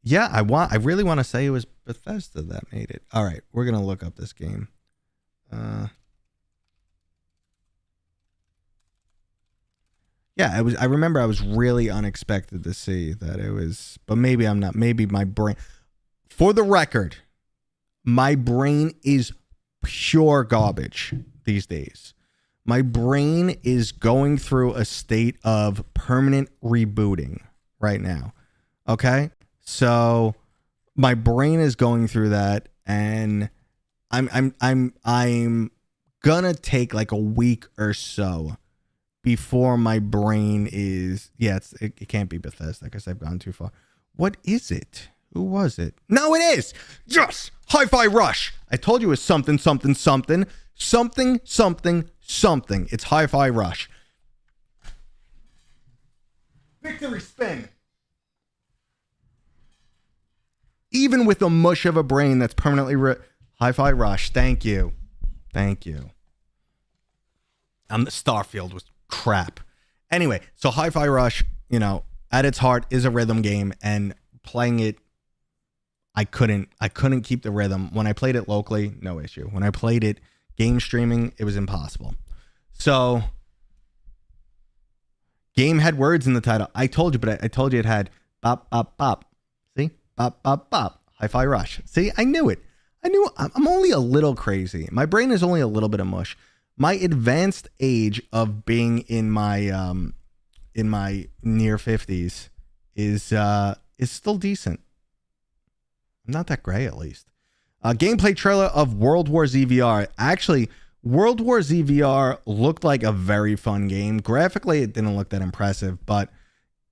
Yeah, I really want to say it was Bethesda that made it. All right, we're gonna look up this game. Yeah, I remember I was really unexpected to see that it was, but maybe I'm not. Maybe my brain. For the record, my brain is pure garbage these days. My brain is going through a state of permanent rebooting right now. Okay? So my brain is going through that, and I'm gonna take like a week or so before my brain is, it can't be Bethesda because I've gone too far. What is it? Who was it? No, it is. Yes. Hi-Fi Rush. I told you it was something, something, something, something, something, something. It's Hi-Fi Rush. Victory spin. Even with a mush of a brain that's permanently Hi-Fi Rush. Thank you. Thank you. Starfield was crap. Anyway, so Hi-Fi Rush, at its heart is a rhythm game, and playing it, I couldn't keep the rhythm. When I played it locally, no issue. When I played it game streaming, it was impossible. So, game had words in the title. I told you, but I told you it had bop, bop, bop. See? Bop, bop, bop. Hi-Fi Rush. See? I knew it. I'm only a little crazy. My brain is only a little bit of mush. My advanced age of being in my near 50s is still decent. I'm not that gray, at least. Gameplay trailer of World War Z VR. Actually, World War Z VR looked like a very fun game. Graphically, it didn't look that impressive, but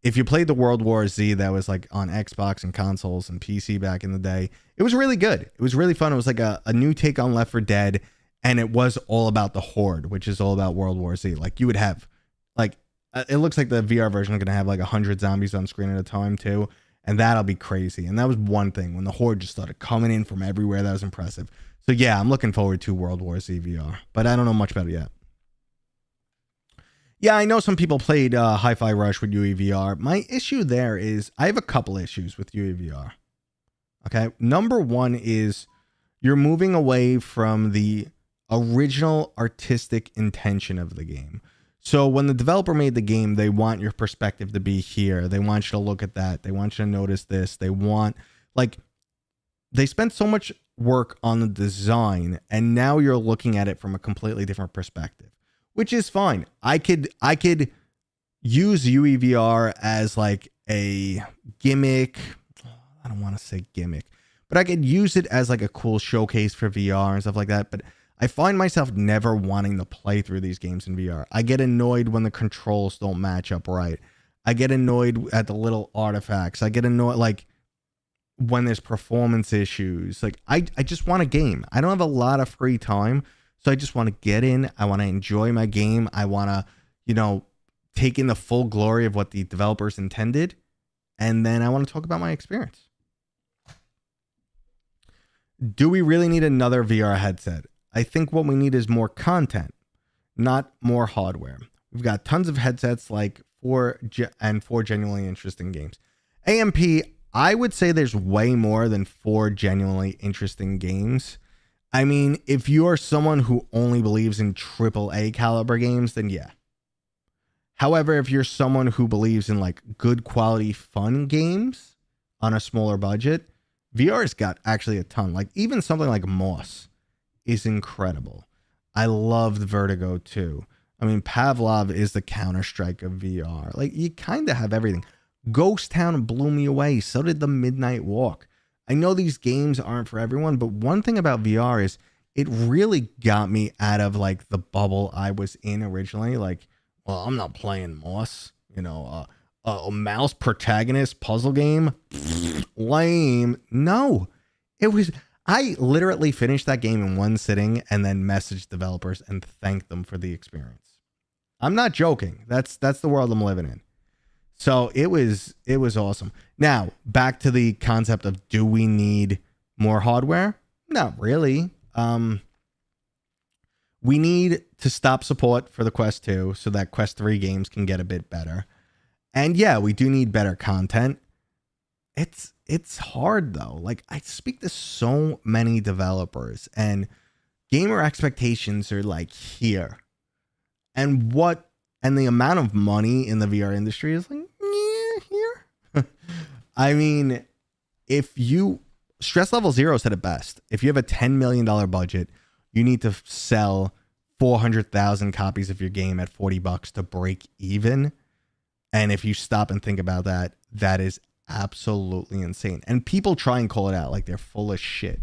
if you played the World War Z that was like on Xbox and consoles and PC back in the day, it was really good. It was really fun. It was like a new take on Left 4 Dead, and it was all about the Horde, which is all about World War Z. Like, you would have, like, it looks like the VR version is going to have like 100 zombies on screen at a time too. And that'll be crazy. And that was one thing. When the Horde just started coming in from everywhere, that was impressive. So yeah, I'm looking forward to World War Z VR. But I don't know much about it yet. Yeah, I know some people played Hi-Fi Rush with UEVR. My issue there is, I have a couple issues with UEVR. Okay, number one is you're moving away from the original artistic intention of the game. So when the developer made the game, they want your perspective to be here. They want you to look at that. They want you to notice this. They want, like, they spent so much work on the design, and now you're looking at it from a completely different perspective, which is fine. I could use UEVR as like a gimmick. I don't want to say gimmick, but I could use it as like a cool showcase for VR and stuff like that. But I find myself never wanting to play through these games in VR. I get annoyed when the controls don't match up right. I get annoyed at the little artifacts. I get annoyed, like, when there's performance issues. Like I just want a game. I don't have a lot of free time, so I just want to get in. I want to enjoy my game. I want to, take in the full glory of what the developers intended, and then I want to talk about my experience. Do we really need another VR headset? I think what we need is more content, not more hardware. We've got tons of headsets, like four genuinely interesting games. AMP, I would say there's way more than 4 genuinely interesting games. I mean, if you're someone who only believes in AAA caliber games, then yeah. However, if you're someone who believes in like good quality fun games on a smaller budget, VR's got actually a ton. Like even something like Moss is incredible. I loved Vertigo too. I mean, Pavlov is the Counter-Strike of VR. Like you kind of have everything. Ghost Town blew me away. So did The Midnight Walk. I know these games aren't for everyone, but one thing about VR is it really got me out of like the bubble I was in originally. Like, well, I'm not playing Moss, a mouse protagonist puzzle game. Lame. No, I literally finished that game in one sitting and then messaged developers and thanked them for the experience. I'm not joking. That's the world I'm living in. So it was awesome. Now back to the concept of, do we need more hardware? Not really. We need to stop support for the Quest 2 so that Quest 3 games can get a bit better. And yeah, we do need better content. It's hard though. Like I speak to so many developers and gamer expectations are like here. And the amount of money in the VR industry is like, yeah, here. I mean, Stress Level Zero said it best. If you have a $10 million budget, you need to sell 400,000 copies of your game at $40 to break even. And if you stop and think about that, that is absolutely insane. And people try and call it out like they're full of shit.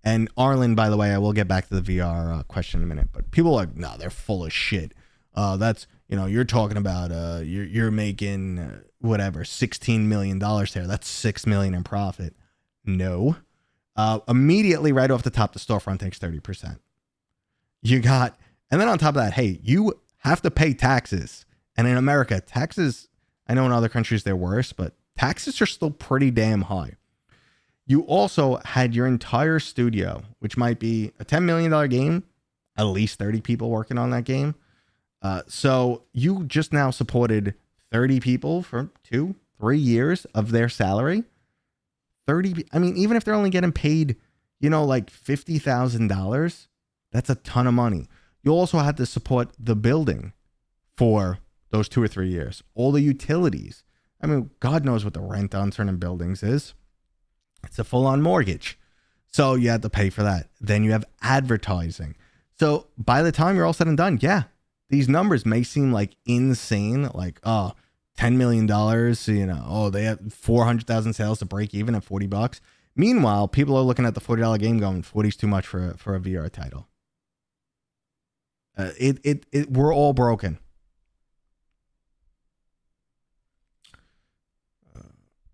And Arlen, by the way, I will get back to the VR question in a minute, but people are like, no, they're full of shit. That's, you're talking about, you're making whatever, $16 million there. That's $6 million in profit. No. Immediately right off the top, the storefront takes 30%. And then on top of that, hey, you have to pay taxes. And in America, taxes, I know in other countries they're worse, but taxes are still pretty damn high. You also had your entire studio, which might be a $10 million game, at least 30 people working on that game. So you just now supported 30 people for 2-3 years of their salary. 30, I mean, even if they're only getting paid, like $50,000, that's a ton of money. You also had to support the building for those 2 or 3 years, all the utilities. I mean, God knows what the rent on certain buildings is. It's a full-on mortgage. So you had to pay for that. Then you have advertising. So by the time you're all said and done, yeah, these numbers may seem like insane, like, $10 million, they have 400,000 sales to break even at $40. Meanwhile, people are looking at the $40 game going, 40's too much for a VR title. We're all broken.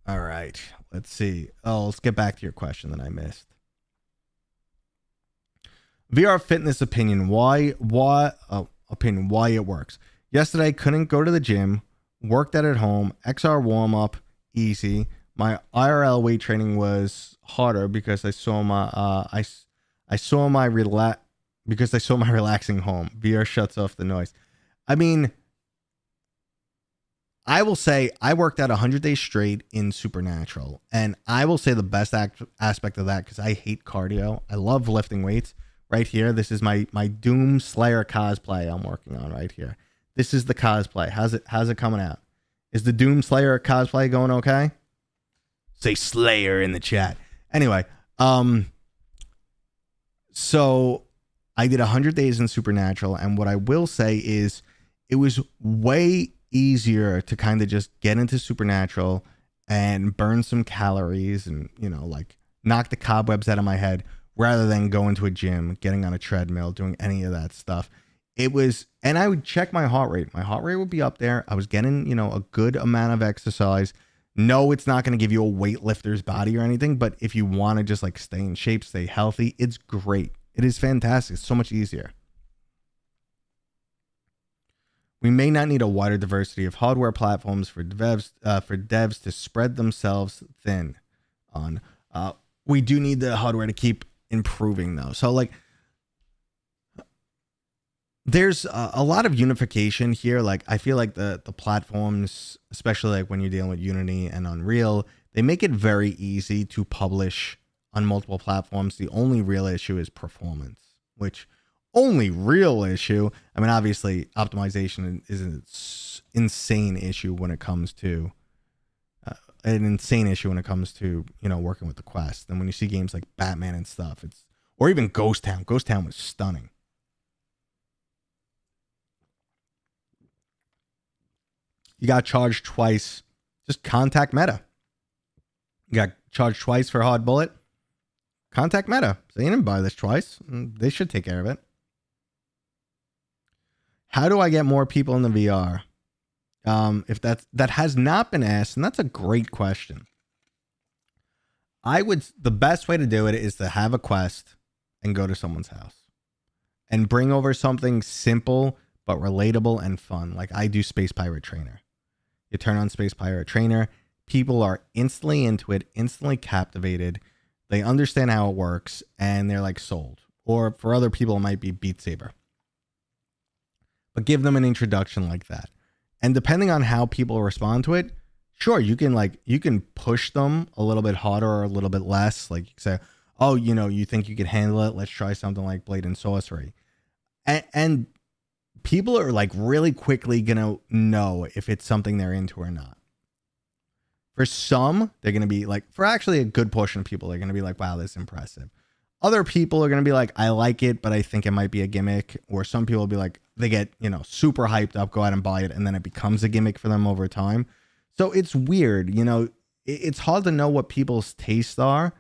All right, let's see. Let's get back to your question that I missed. VR fitness opinion. Why it works. Yesterday, couldn't go to the gym. Worked out at home. XR warm up, easy. My IRL weight training was harder because I saw my relaxing home. VR shuts off the noise. I mean, I will say I worked out 100 days straight in Supernatural, and I will say the best aspect of that, because I hate cardio. I love lifting weights. Right here, this is my Doom Slayer cosplay I'm working on right here. This is the cosplay. How's it coming out? Is the Doom Slayer cosplay going okay? Say Slayer in the chat. Anyway, so I did 100 days in Supernatural, and what I will say is it was way easier to kind of just get into Supernatural and burn some calories and, like knock the cobwebs out of my head rather than go into a gym, getting on a treadmill, doing any of that stuff. And I would check my heart rate. My heart rate would be up there. I was getting, a good amount of exercise. No, it's not going to give you a weightlifter's body or anything, but if you want to just like stay in shape, stay healthy, it's great. It is fantastic. It's so much easier. We may not need a wider diversity of hardware platforms for devs to spread themselves thin on. We do need the hardware to keep improving though. So like there's a lot of unification here. Like I feel like the platforms, especially like when you're dealing with Unity and Unreal, they make it very easy to publish on multiple platforms. The only real issue is performance, which only real issue. I mean, obviously optimization is an insane issue when it comes to working with the Quest. And when you see games like Batman and stuff, or even Ghost Town was stunning. You got charged twice. Just contact Meta. You got charged twice for Hard Bullet. Contact Meta. They didn't buy this twice. They should take care of it. How do I get more people in the VR? If that has not been asked, and that's a great question. The best way to do it is to have a Quest and go to someone's house and bring over something simple but relatable and fun. Like I do Space Pirate Trainer. You turn on Space Pirate Trainer, people are instantly into it, instantly captivated. They understand how it works and they're like sold. Or for other people, it might be Beat Saber. But give them an introduction like that. And depending on how people respond to it, sure, you can push them a little bit harder or a little bit less. Like you say, oh, you think you can handle it? Let's try something like Blade and Sorcery. And people are like really quickly going to know if it's something they're into or not. For some, they're going to be like, for actually a good portion of people, they're going to be like, wow, this is impressive. Other people are going to be like, I like it, but I think it might be a gimmick. Or some people will be like, they get, super hyped up, go out and buy it, and then it becomes a gimmick for them over time. So it's weird. It's hard to know what people's tastes are.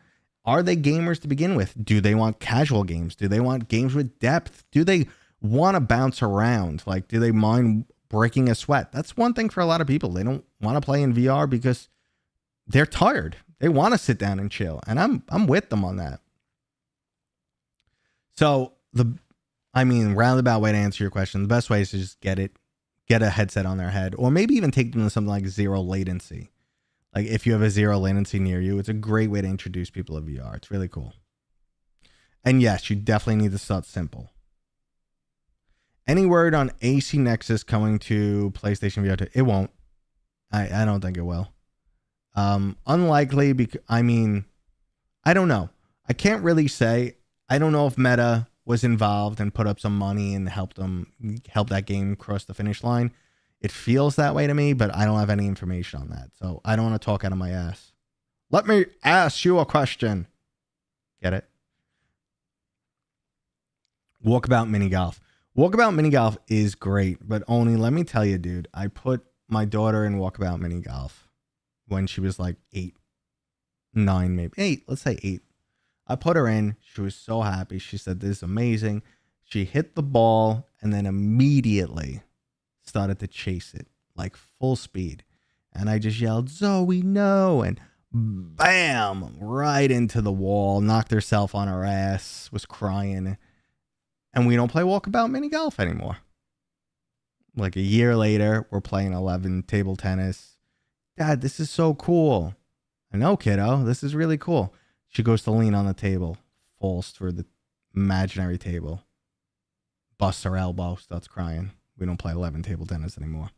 Are they gamers to begin with? Do they want casual games? Do they want games with depth? Do they want to bounce around? Like, do they mind breaking a sweat? That's one thing for a lot of people. They don't want to play in VR because they're tired. They want to sit down and chill. And I'm with them on that. So roundabout way to answer your question, the best way is to just get a headset on their head, or maybe even take them to something like zero latency. Like if you have a zero latency near you, it's a great way to introduce people to VR. It's really cool. And yes, you definitely need to start simple. Any word on AC Nexus coming to PlayStation VR 2? It won't. I don't think it will. Unlikely because, I don't know. I can't really say. I don't know if Meta was involved and put up some money and help that game cross the finish line. It feels that way to me, but I don't have any information on that. So I don't want to talk out of my ass. Let me ask you a question. Get it? Walkabout mini golf. Walkabout mini golf is great, but only, let me tell you, dude, I put my daughter in Walkabout mini golf when she was like 8, 9, maybe 8. Let's say 8. I put her in. She was so happy. She said, this is amazing. She hit the ball and then immediately started to chase it like full speed. And I just yelled, Zoe, no. And bam, right into the wall, knocked herself on her ass, was crying. And we don't play Walkabout mini golf anymore. Like a year later, we're playing 11 table tennis. Dad, this is so cool. I know, kiddo. This is really cool. She goes to lean on the table, falls through the imaginary table, busts her elbow, starts crying. We don't play 11 table tennis anymore.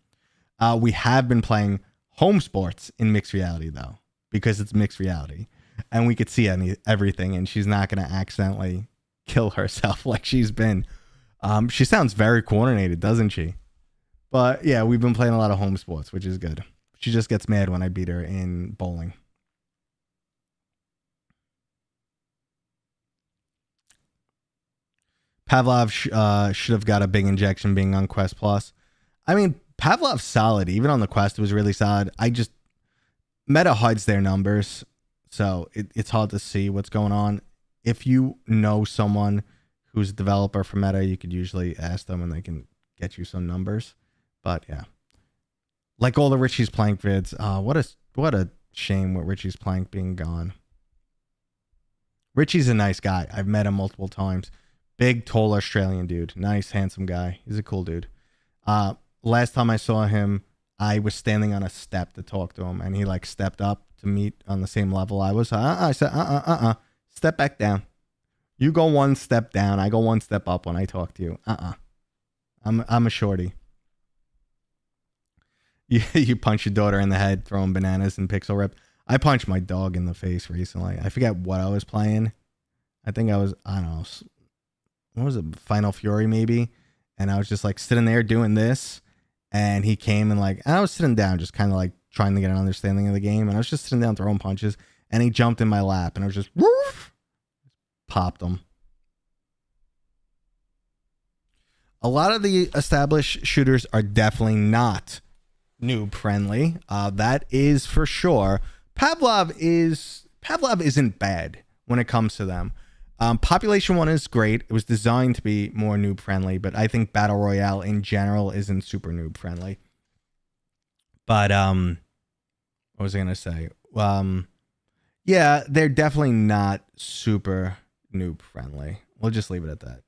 We have been playing home sports in mixed reality, though, because it's mixed reality. And we could see everything, and she's not going to accidentally kill herself like she's been. She sounds very coordinated, doesn't she? But yeah, we've been playing a lot of home sports, which is good. She just gets mad when I beat her in bowling. Pavlov should have got a big injection being on Quest Plus. Pavlov's solid. Even on the Quest, it was really solid. Meta hides their numbers, so it's hard to see what's going on. If you know someone who's a developer for Meta, you could usually ask them and they can get you some numbers. But yeah, like all the Richie's Plank vids, what What a shame with Richie's Plank being gone. Richie's a nice guy. I've met him multiple times. Big, tall Australian dude. Nice, handsome guy. He's a cool dude. Last time I saw him, I was standing on a step to talk to him, and he like stepped up to meet on the same level I was. I said, step back down. You go one step down. I go one step up when I talk to you. I'm a shorty. You punch your daughter in the head, throwing bananas and pixel rip. I punched my dog in the face recently. I forget what I was playing. I think I don't know. What was it? Final Fury maybe. And I was just like sitting there doing this. And he came and like, I was sitting down, just kind of like trying to get an understanding of the game. And I was just sitting down throwing punches. And he jumped in my lap and I was just, woof, popped him. A lot of the established shooters are definitely not noob friendly. That is for sure. Pavlov isn't bad when it comes to them. Population 1 is great. It was designed to be more noob friendly, but I think Battle Royale in general isn't super noob friendly. But what was I gonna say? Yeah, they're definitely not super noob friendly. We'll just leave it at that.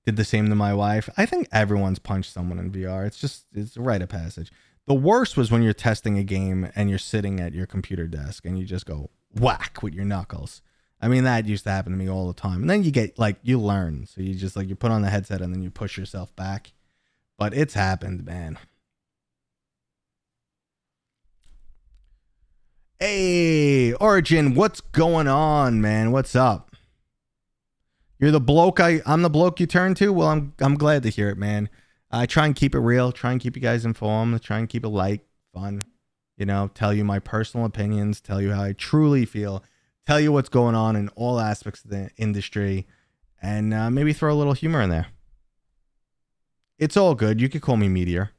Did the same to my wife. I think everyone's punched someone in VR. It's a rite of passage. The worst was when you're testing a game and you're sitting at your computer desk and you just go whack with your knuckles. I mean, that used to happen to me all the time. And then you get like, you learn. So you just like, you put on the headset and then you push yourself back. But it's happened, man. Hey, Origin, what's going on, man? What's up? You're the bloke I'm the bloke you turn to? Well, I'm glad to hear it, man. I try and keep it real, try and keep you guys informed, try and keep it light, fun, you know, tell you my personal opinions, tell you how I truly feel, tell you what's going on in all aspects of the industry, and maybe throw a little humor in there. It's all good. You could call me Meteor.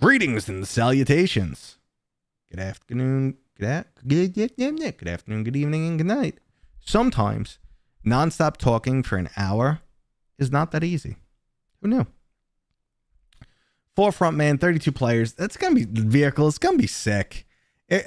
Greetings and salutations. Good afternoon, good afternoon, good evening, and good night. Sometimes nonstop talking for an hour is not that easy. Who knew? Forefront, man, 32 players. That's going to be the vehicle. It's going to be sick.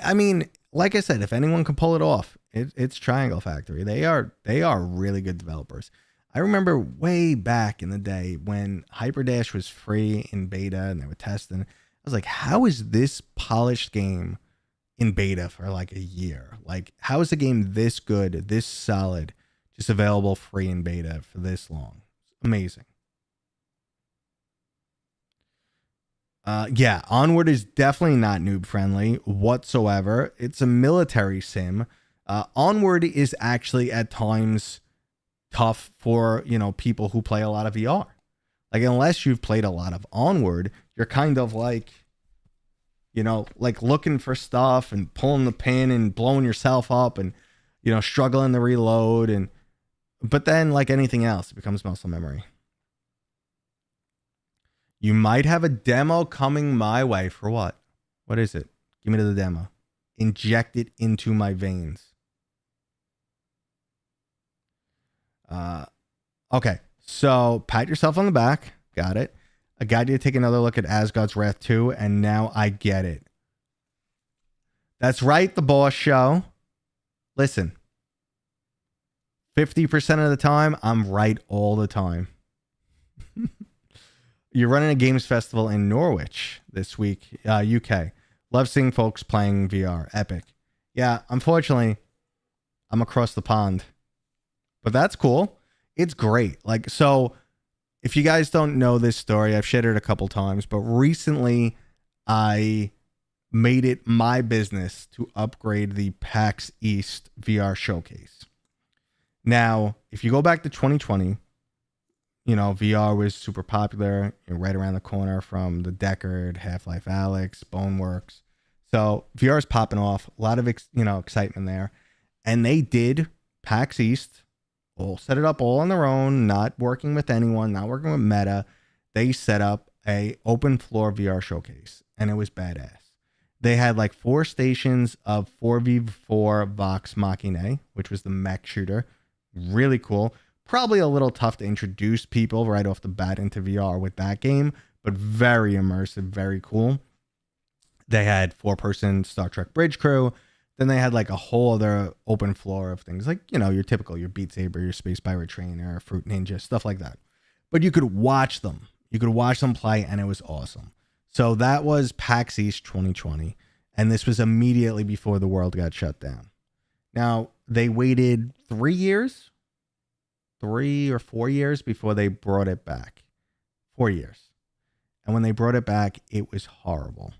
I mean, like I said, if anyone can pull it off, it's Triangle Factory. They are really good developers. I remember way back in the day when Hyperdash was free in beta and they were testing. I was like, how is this polished game in beta for like a year? Like, how is a game this good, this solid, just available free in beta for this long? Amazing. Yeah, Onward is definitely not noob friendly whatsoever. It's a military sim. Onward is actually at times tough for, you know, people who play a lot of VR. Like, unless you've played a lot of Onward, you're kind of like, you know, like looking for stuff and pulling the pin and blowing yourself up and, you know, struggling to reload. But then, like anything else, it becomes muscle memory. You might have a demo coming my way for what? What is it? Give me the demo. Inject it into my veins. Okay, so pat yourself on the back. Got it. I got you to take another look at Asgard's Wrath 2, and now I get it. That's right, the boss show. Listen, 50% of the time, I'm right all the time. You're running a games festival in Norwich this week, UK. Love seeing folks playing VR. Epic. Yeah, unfortunately, I'm across the pond. But that's cool. It's great. Like, so if you guys don't know this story, I've shared it a couple times, but recently I made it my business to upgrade the PAX East VR showcase. Now, if you go back to 2020, you know, VR was super popular, right around the corner from the Deckard, Half-Life Alyx, Boneworks. So VR is popping off, a lot of excitement there. And they did PAX East, all set it up all on their own, not working with anyone, not working with Meta. They set up a open floor VR showcase, and it was badass. They had like 4 stations of 4v4 Vox Machina, which was the mech shooter. Really cool. Probably a little tough to introduce people right off the bat into VR with that game, but very immersive, very cool. They had 4-person Star Trek bridge crew. Then they had like a whole other open floor of things like, your typical, your Beat Saber, your Space Pirate Trainer, Fruit Ninja, stuff like that. But you could watch them. You could watch them play, and it was awesome. So that was PAX East 2020. And this was immediately before the world got shut down. Now, they waited 3 or 4 years before they brought it back. 4 years. And when they brought it back, it was horrible.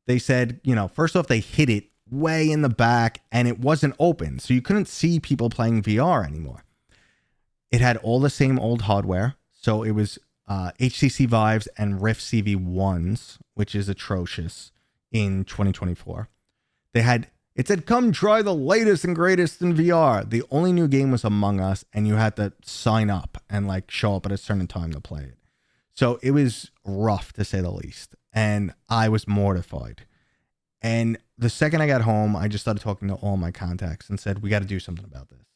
They said, first off, they hid it way in the back and it wasn't open. So you couldn't see people playing VR anymore. It had all the same old hardware. So it was HTC Vives and Rift CV1s, which is atrocious in 2024. It said, come try the latest and greatest in VR. The only new game was Among Us, and you had to sign up and like show up at a certain time to play it. So it was rough to say the least. And I was mortified. And the second I got home, I just started talking to all my contacts and said, we got to do something about this.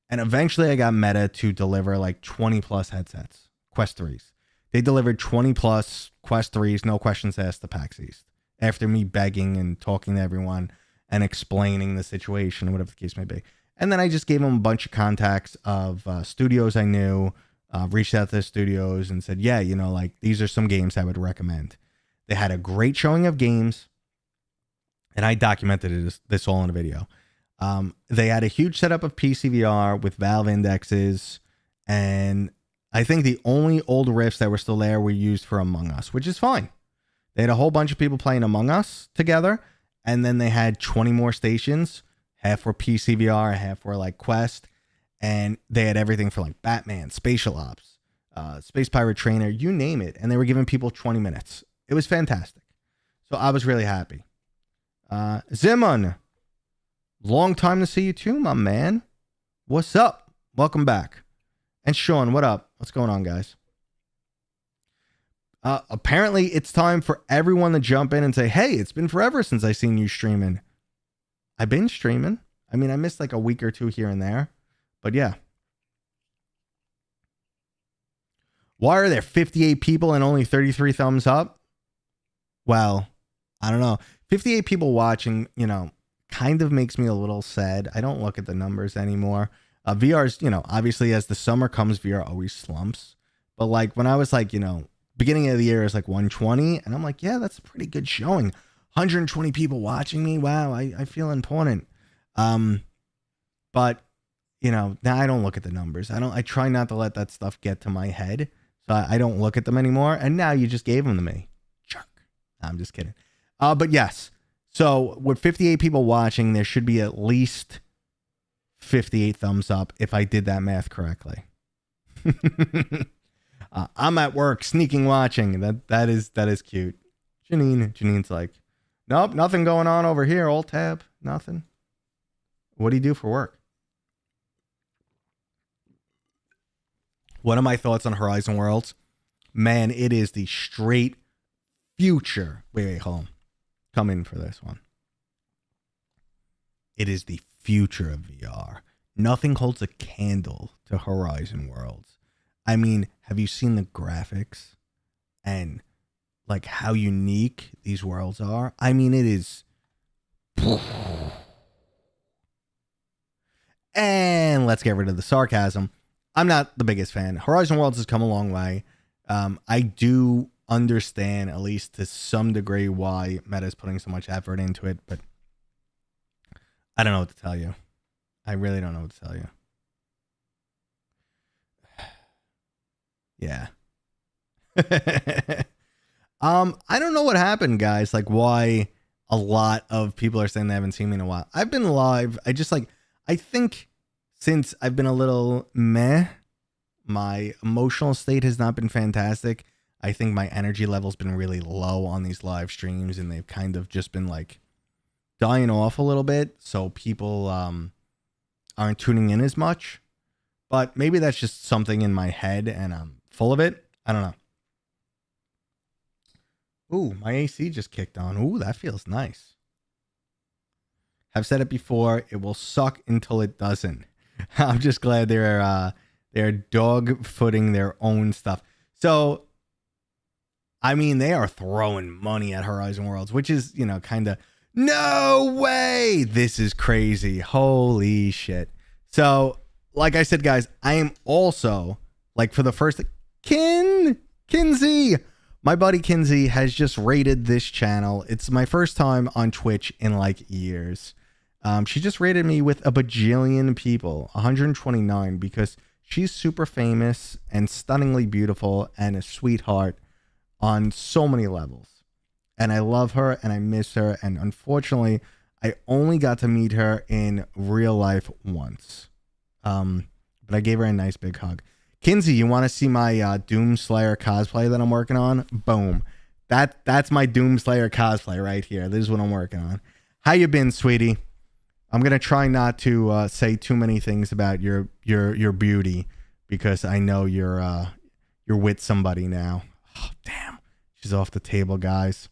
And eventually I got Meta to deliver like 20 plus headsets, Quest 3s. They delivered 20 plus Quest 3s, no questions asked, to PAX East. After me begging and talking to everyone and explaining the situation, whatever the case may be. And then I just gave them a bunch of contacts of studios I knew, reached out to the studios and said, yeah, these are some games I would recommend. They had a great showing of games, and I documented this all in a video. They had a huge setup of pcvr with Valve indexes, and I think the only old riffs that were still there were used for Among Us, which is fine. They had a whole bunch of people playing Among Us together, and then they had 20 more stations. Half were pcvr, half were like Quest, and they had everything for like Batman, Spatial Ops, Space Pirate Trainer, you name it, and they were giving people 20 minutes. It was fantastic. So I was really happy. Zimon, long time to see you too, my man. What's up? Welcome back. And Sean, what up? What's going on, guys? Apparently it's time for everyone to jump in and say, hey, it's been forever since I seen you streaming. I've been streaming. I mean, I missed like a week or two here and there, but yeah. Why are there 58 people and only 33 thumbs up? Well, I don't know. 58 people watching, kind of makes me a little sad. I don't look at the numbers anymore. VR's, obviously as the summer comes, VR always slumps. But like when I was like, beginning of the year is like 120. And I'm like, yeah, that's a pretty good showing. 120 people watching me. Wow, I feel important. But, now I don't look at the numbers. I try not to let that stuff get to my head. So I don't look at them anymore. And now you just gave them to me. Jerk. I'm just kidding. But yes. So with 58 people watching, there should be at least 58 thumbs up if I did that math correctly. I'm at work sneaking watching. That is cute. Janine's like, nope, nothing going on over here. Alt tab, nothing. What do you do for work? One of my thoughts on Horizon Worlds, man, it is the straight future. Wait, hold on. Come in for this one. It is the future of VR. Nothing holds a candle to Horizon Worlds. I mean, have you seen the graphics and like how unique these worlds are? I mean, it is. And let's get rid of the sarcasm. I'm not the biggest fan. Horizon Worlds has come a long way. I do understand, at least to some degree, why Meta is putting so much effort into it, but I don't know what to tell you. I really don't know what to tell you. Yeah. I don't know what happened, guys. Like why a lot of people are saying they haven't seen me in a while. I've been live. I think since I've been a little meh, my emotional state has not been fantastic. I think my energy level's been really low on these live streams, and they've kind of just been like dying off a little bit. So people aren't tuning in as much. But maybe that's just something in my head and I'm full of it. I don't know. Ooh, my AC just kicked on. Ooh, that feels nice. I've said it before. It will suck until it doesn't. I'm just glad they're dog footing their own stuff. So I mean, they are throwing money at Horizon Worlds, which is, you know, kind of, no way. This is crazy. Holy shit. So, like I said, guys, I am also, like, for the first, Kinsey, my buddy Kinsey has just raided this channel. It's my first time on Twitch in, like, years. She just rated me with a bajillion people, 129, because she's super famous and stunningly beautiful and a sweetheart on so many levels. And I love her and I miss her. And unfortunately, I only got to meet her in real life once. But I gave her a nice big hug. Kinsey, you want to see my Doomslayer cosplay that I'm working on? Boom. That's my Doomslayer cosplay right here. This is what I'm working on. How you been, sweetie? I'm gonna try not to say too many things about your beauty, because I know you're with somebody now. Oh, damn, she's off the table, guys.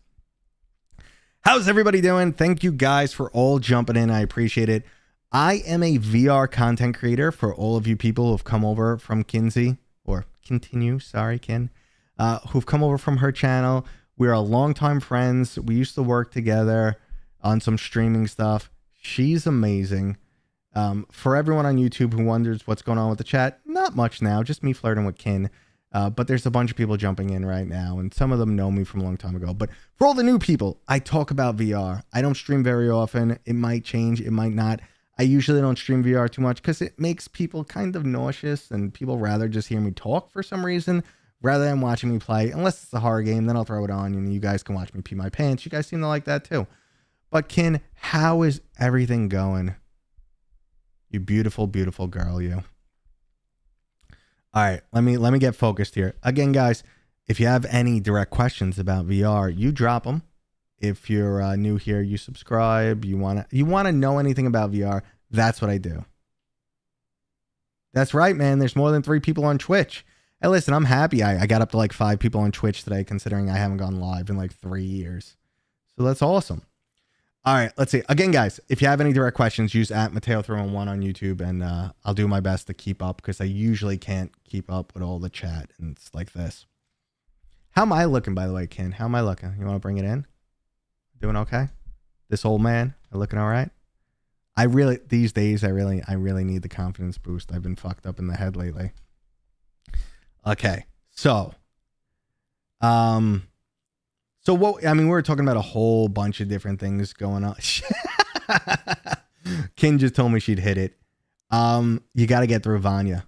How's everybody doing? Thank you guys for all jumping in. I appreciate it. I am a VR content creator for all of you people who've come over from Kinsey, or continue, sorry, Kin, who've come over from her channel. We're longtime friends. We used to work together on some streaming stuff. She's amazing. For everyone on YouTube who wonders what's going on with the chat, not much now, just me flirting with Kin. But there's a bunch of people jumping in right now, and some of them know me from a long time ago. But for all the new people, I talk about VR. I don't stream very often. It might change, it might not. I usually don't stream VR too much because it makes people kind of nauseous, and people rather just hear me talk for some reason rather than watching me play. Unless it's a horror game, then I'll throw it on and you guys can watch me pee my pants. You guys seem to like that too. But Kin, how is everything going? You beautiful, beautiful girl, you. All right, let me get focused here. Again, guys, if you have any direct questions about VR, you drop them. If you're new here, you subscribe. You wanna know anything about VR? That's what I do. That's right, man. There's more than 3 people on Twitch. Hey, listen, I'm happy. I got up to like 5 people on Twitch today, considering I haven't gone live in like 3 years. So that's awesome. All right, let's see. Again, guys, if you have any direct questions, use @Mateo311 on YouTube, and I'll do my best to keep up, because I usually can't keep up with all the chat, and it's like this. How am I looking, by the way, Ken? How am I looking? You want to bring it in? Doing okay? This old man, I looking all right? These days, I really need the confidence boost. I've been fucked up in the head lately. Okay, so, So what, I mean, we were talking about a whole bunch of different things going on. Kin just told me she'd hit it. You got to get through Vanya.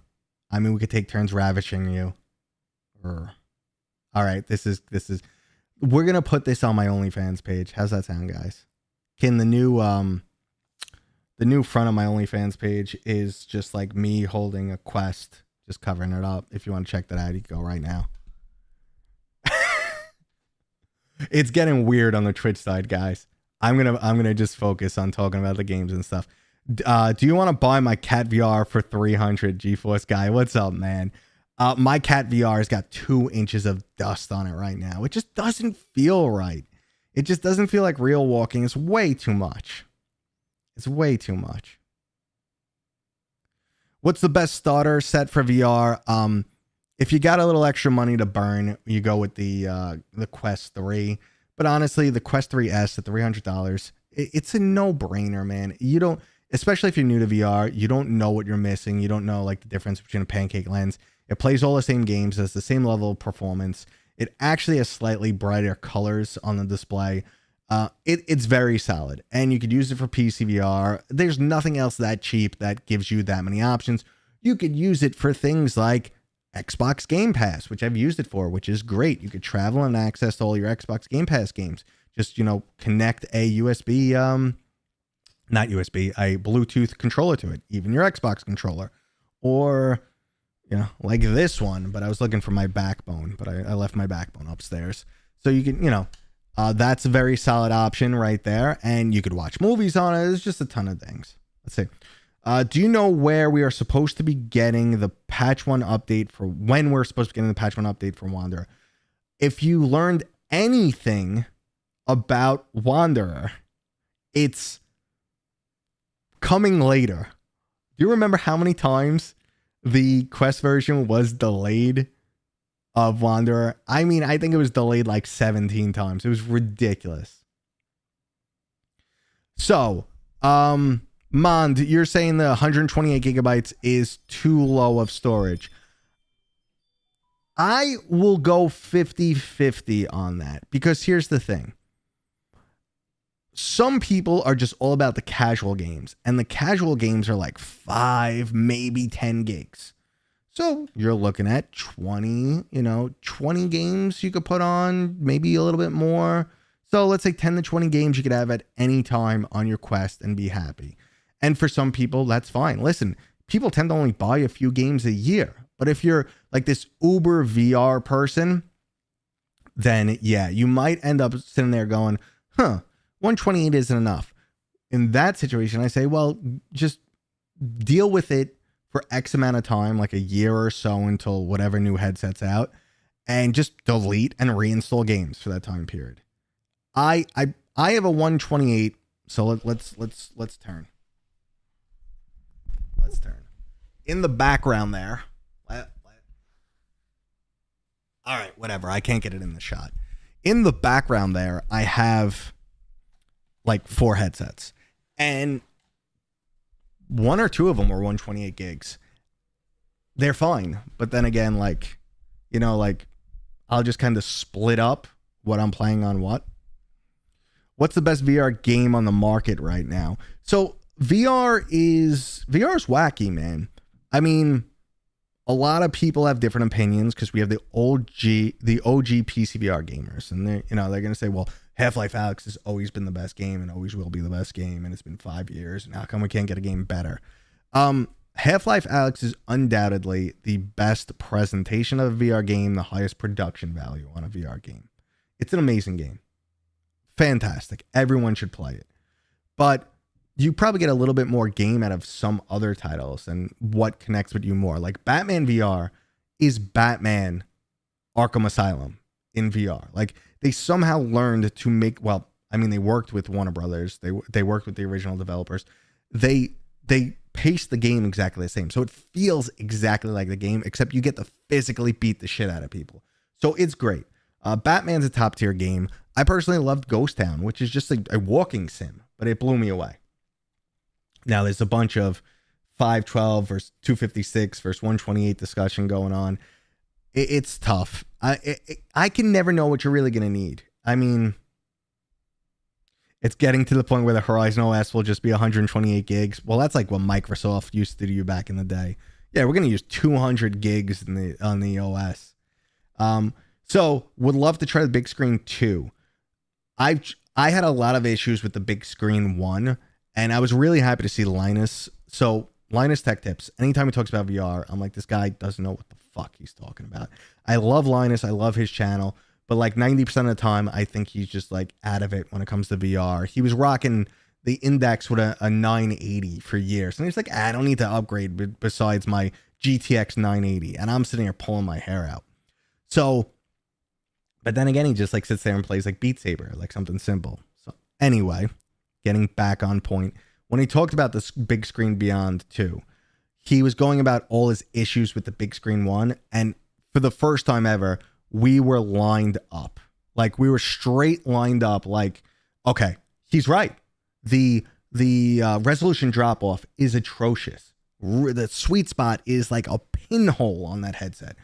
I mean, we could take turns ravishing you. All right, this is, we're going to put this on my OnlyFans page. How's that sound, guys? Kin, the new front of my OnlyFans page is just like me holding a quest, just covering it up. If you want to check that out, you can go right now. It's getting weird on the Twitch side, guys. I'm gonna just focus on talking about the games and stuff. Do you want to buy my Cat VR for 300? GeForce guy, what's up, man? My Cat VR has got 2 inches of dust on it right now. It just doesn't feel right. It just doesn't feel like real walking. It's way too much. It's way too much. What's the best starter set for VR? If you got a little extra money to burn, you go with the Quest 3. But honestly, the Quest 3S at $300, it's a no-brainer, man. You don't, especially if you're new to VR, you don't know what you're missing. You don't know like the difference between a pancake lens. It plays all the same games, has the same level of performance. It actually has slightly brighter colors on the display. It's very solid, and you could use it for PCVR. There's nothing else that cheap that gives you that many options. You could use it for things like Xbox Game Pass, which I've used it for, which is great. You could travel and access all your Xbox Game Pass games. Just, you know, connect a USB, not USB, a Bluetooth controller to it, even your Xbox controller. Or, you know, like this one, but I was looking for my backbone, but I left my backbone upstairs. So you can, you know, that's a very solid option right there. And you could watch movies on it. There's just a ton of things. Let's see. Do you know where we are supposed to be getting the patch 1 update for when we're supposed to be getting the patch 1 update for Wanderer? If you learned anything about Wanderer, it's coming later. Do you remember how many times the Quest version was delayed of Wanderer. I mean, I think it was delayed like 17 times. It was ridiculous. So, Mond, you're saying the 128 gigabytes is too low of storage. I will go 50-50 on that, because here's the thing. Some people are just all about the casual games, and the casual games are like 5, maybe 10 gigs. So you're looking at 20 games you could put on, maybe a little bit more. So let's say 10 to 20 games you could have at any time on your Quest and be happy. And for some people, that's fine. Listen, people tend to only buy a few games a year. But if you're like this uber VR person, then yeah, you might end up sitting there going, 128 isn't enough. In that situation, I say, well, just deal with it for X amount of time, like a year or so until whatever new headset's out, and just delete and reinstall games for that time period. I have a 128, so let's turn. Let's turn. In the background there. All right, whatever. I can't get it in the shot. In the background there, I have like 4 headsets, and 1 or 2 of them are 128 gigs. They're fine. But then again, like, I'll just kind of split up what I'm playing on what. What's the best VR game on the market right now? So VR is wacky, man. I mean, a lot of people have different opinions because we have the OG PCVR gamers, and they're going to say, well, Half-Life Alyx has always been the best game and always will be the best game, and it's been 5 years, and how come we can't get a game better? Half-Life Alyx is undoubtedly the best presentation of a VR game, the highest production value on a VR game. It's an amazing game. Fantastic. Everyone should play it. But you probably get a little bit more game out of some other titles and what connects with you more. Like Batman VR is Batman Arkham Asylum in VR. Like they somehow learned to make, they worked with Warner Brothers. They worked with the original developers. They paced the game exactly the same. So it feels exactly like the game, except you get to physically beat the shit out of people. So it's great. Batman's a top tier game. I personally loved Ghost Town, which is just a walking sim, but it blew me away. Now there's a bunch of 512 versus 256 versus 128 discussion going on. It's tough. I can never know what you're really going to need. I mean, it's getting to the point where the Horizon OS will just be 128 gigs. Well, that's like what Microsoft used to do back in the day. Yeah, we're going to use 200 gigs on the OS. So would love to try the big screen 2. I had a lot of issues with the big screen 1, and I was really happy to see Linus. So Linus Tech Tips, anytime he talks about VR, I'm like, this guy doesn't know what the fuck he's talking about. I love Linus. I love his channel. But like 90% of the time, I think he's just like out of it when it comes to VR. He was rocking the Index with a 980 for years. And he's like, I don't need to upgrade besides my GTX 980. And I'm sitting here pulling my hair out. So, but then again, he just like sits there and plays like Beat Saber, like something simple. So anyway, getting back on point. When he talked about this Bigscreen Beyond 2, he was going about all his issues with the Bigscreen 1. And for the first time ever, we were lined up. Like we were straight lined up. Like, okay, he's right. The resolution drop off is atrocious. The sweet spot is like a pinhole on that headset.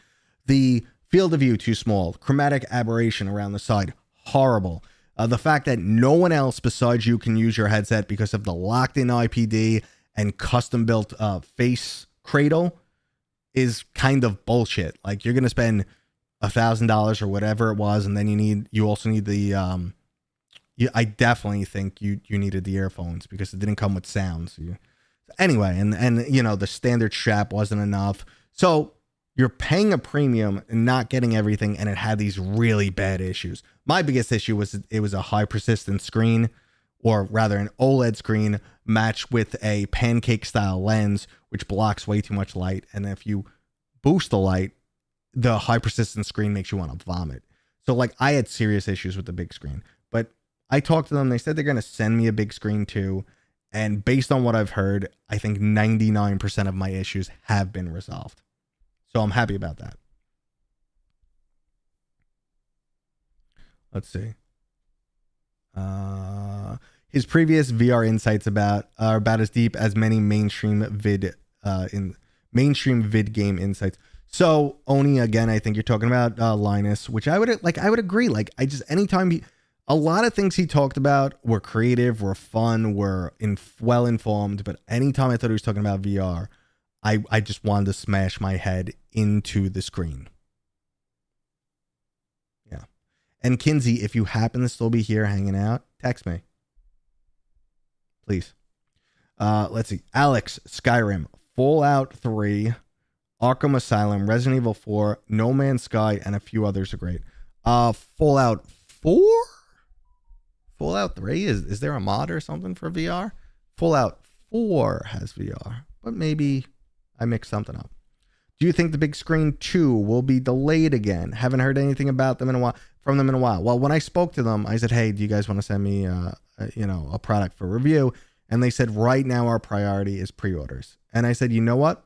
The field of view too small. Chromatic aberration around the side, horrible. The fact that no one else besides you can use your headset because of the locked-in IPD and custom-built face cradle is kind of bullshit. Like you're gonna spend $1,000 or whatever it was, and then you also need the I definitely think you needed the earphones because it didn't come with sound. So anyway, and the standard strap wasn't enough. So you're paying a premium and not getting everything, and it had these really bad issues. My biggest issue was it was a high persistence screen, or rather an OLED screen matched with a pancake style lens, which blocks way too much light. And if you boost the light, the high persistence screen makes you want to vomit. So like I had serious issues with the big screen, but I talked to them. They said they're going to send me a big screen too. And based on what I've heard, I think 99% of my issues have been resolved. So I'm happy about that. Let's see. His previous VR insights are about as deep as many mainstream vid game insights. So Oni, again, I think you're talking about Linus, which I would agree. Like, anytime a lot of things he talked about were creative, were fun, were well informed, but anytime I thought he was talking about VR, I just wanted to smash my head into the screen. Yeah. And Kinsey, if you happen to still be here hanging out, text me, please. Let's see. Alex, Skyrim, Fallout 3, Arkham Asylum, Resident Evil 4, No Man's Sky, and a few others are great. Fallout 4? Fallout 3? Is there a mod or something for VR? Fallout 4 has VR, but maybe I mixed something up. Do you think the Bigscreen 2 will be delayed again? Haven't heard anything about them from them in a while. Well, when I spoke to them, I said, hey, do you guys want to send me a product for review? And they said, right now our priority is pre-orders. And I said, you know what?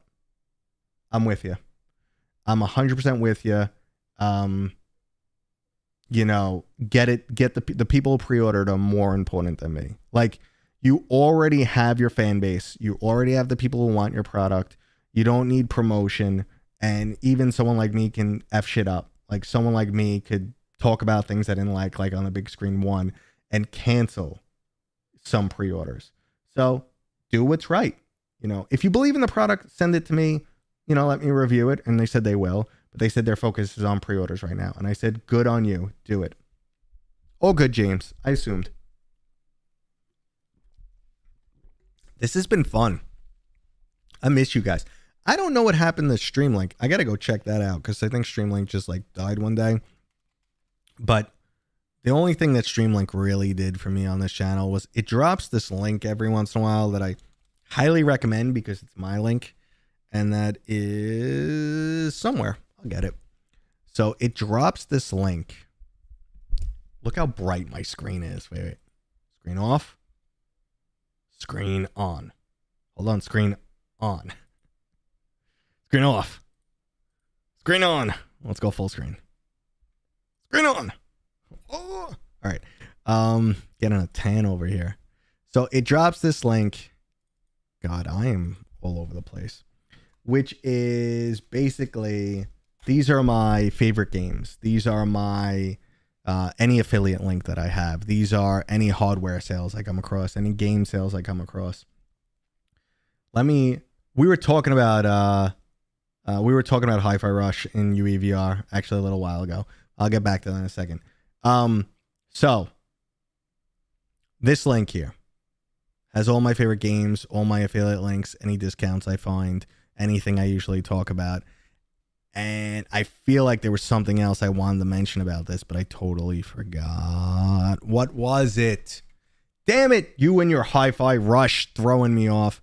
I'm with you. I'm 100% with you. Get the people who pre-ordered are more important than me. Like, you already have your fan base. You already have the people who want your product. You don't need promotion. And even someone like me can F shit up. Like, someone like me could talk about things I didn't like on the Bigscreen 1 and cancel some pre-orders. So do what's right. If you believe in the product, send it to me. Let me review it. And they said they will. But they said their focus is on pre-orders right now. And I said, good on you. Do it. Oh, good, James. I assumed. This has been fun. I miss you guys. I don't know what happened to Streamlink. I got to go check that out because I think Streamlink just died one day. But the only thing that Streamlink really did for me on this channel was it drops this link every once in a while that I highly recommend because it's my link. And that is somewhere. I'll get it. So it drops this link. Look how bright my screen is. Wait. Screen off. Screen on. Hold on. Screen on. Screen off. Screen on. Let's go full screen. Screen on. Oh. All right. Getting a tan over here. So it drops this link. God, I am all over the place. Which is basically, these are my favorite games. These are my any affiliate link that I have. These are any hardware sales I come across, any game sales I come across. We were talking about Hi-Fi Rush in UEVR actually a little while ago. I'll get back to that in a second. So this link here has all my favorite games, all my affiliate links, any discounts I find, anything I usually talk about. And I feel like there was something else I wanted to mention about this, but I totally forgot. What was it? Damn it, you and your Hi-Fi Rush throwing me off.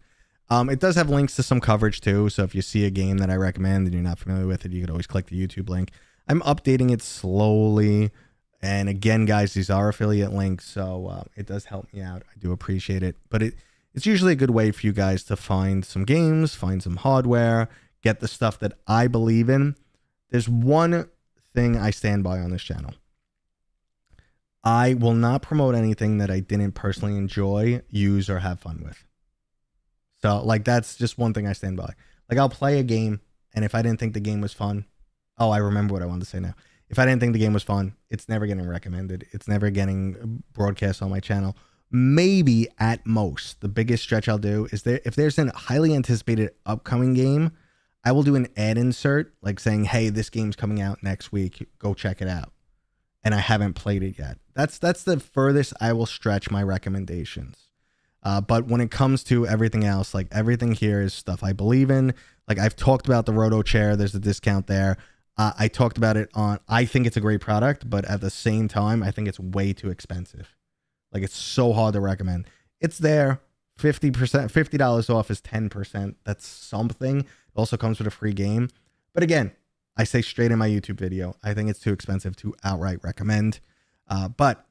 It does have links to some coverage too, so if you see a game that I recommend and you're not familiar with it, you could always click the YouTube link. I'm updating it slowly. And again, guys, these are affiliate links, so it does help me out. I do appreciate it. But it's usually a good way for you guys to find some games, find some hardware, get the stuff that I believe in. There's one thing I stand by on this channel. I will not promote anything that I didn't personally enjoy, use, or have fun with. So, that's just one thing I stand by. I'll play a game, and if I didn't think the game was fun... Oh, I remember what I wanted to say now. If I didn't think the game was fun, it's never getting recommended. It's never getting broadcast on my channel. Maybe at most, the biggest stretch I'll do is if there's a highly anticipated upcoming game, I will do an ad insert saying, hey, this game's coming out next week. Go check it out. And I haven't played it yet. That's the furthest I will stretch my recommendations. But when it comes to everything else, everything here is stuff I believe in. I've talked about the Roto chair. There's a discount there. I talked about it I think it's a great product, but at the same time, I think it's way too expensive. It's so hard to recommend. It's there. 50%, $50 off is 10%. That's something. It also comes with a free game. But again, I say straight in my YouTube video, I think it's too expensive to outright recommend. But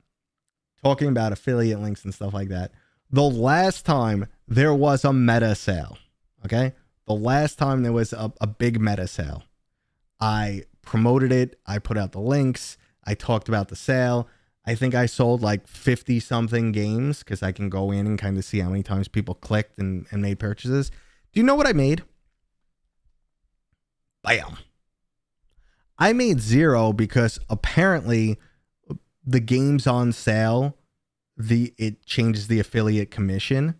talking about affiliate links and stuff like that, the last time there was a meta sale, okay? The last time there was a big meta sale, I promoted it. I put out the links. I talked about the sale. I think I sold like 50 something games because I can go in and kind of see how many times people clicked and made purchases. Do you know what I made? Bam. I made 0 because apparently the games on sale, it changes the affiliate commission.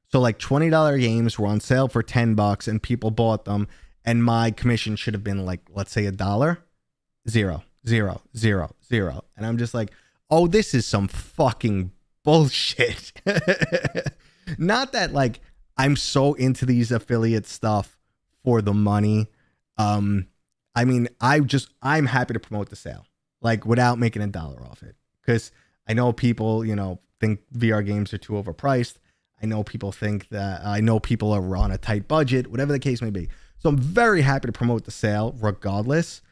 So like $20 games were on sale for $10 and people bought them, and my commission should have been like, let's say $1. 0, 0, 0, 0. And I'm just like, oh, this is some fucking bullshit. Not that like I'm so into these affiliate stuff for the money. I mean, I'm happy to promote the sale, like without making $1 off it. Because I know people, think VR games are too overpriced. I know people are on a tight budget, whatever the case may be. So I'm very happy to promote the sale regardless.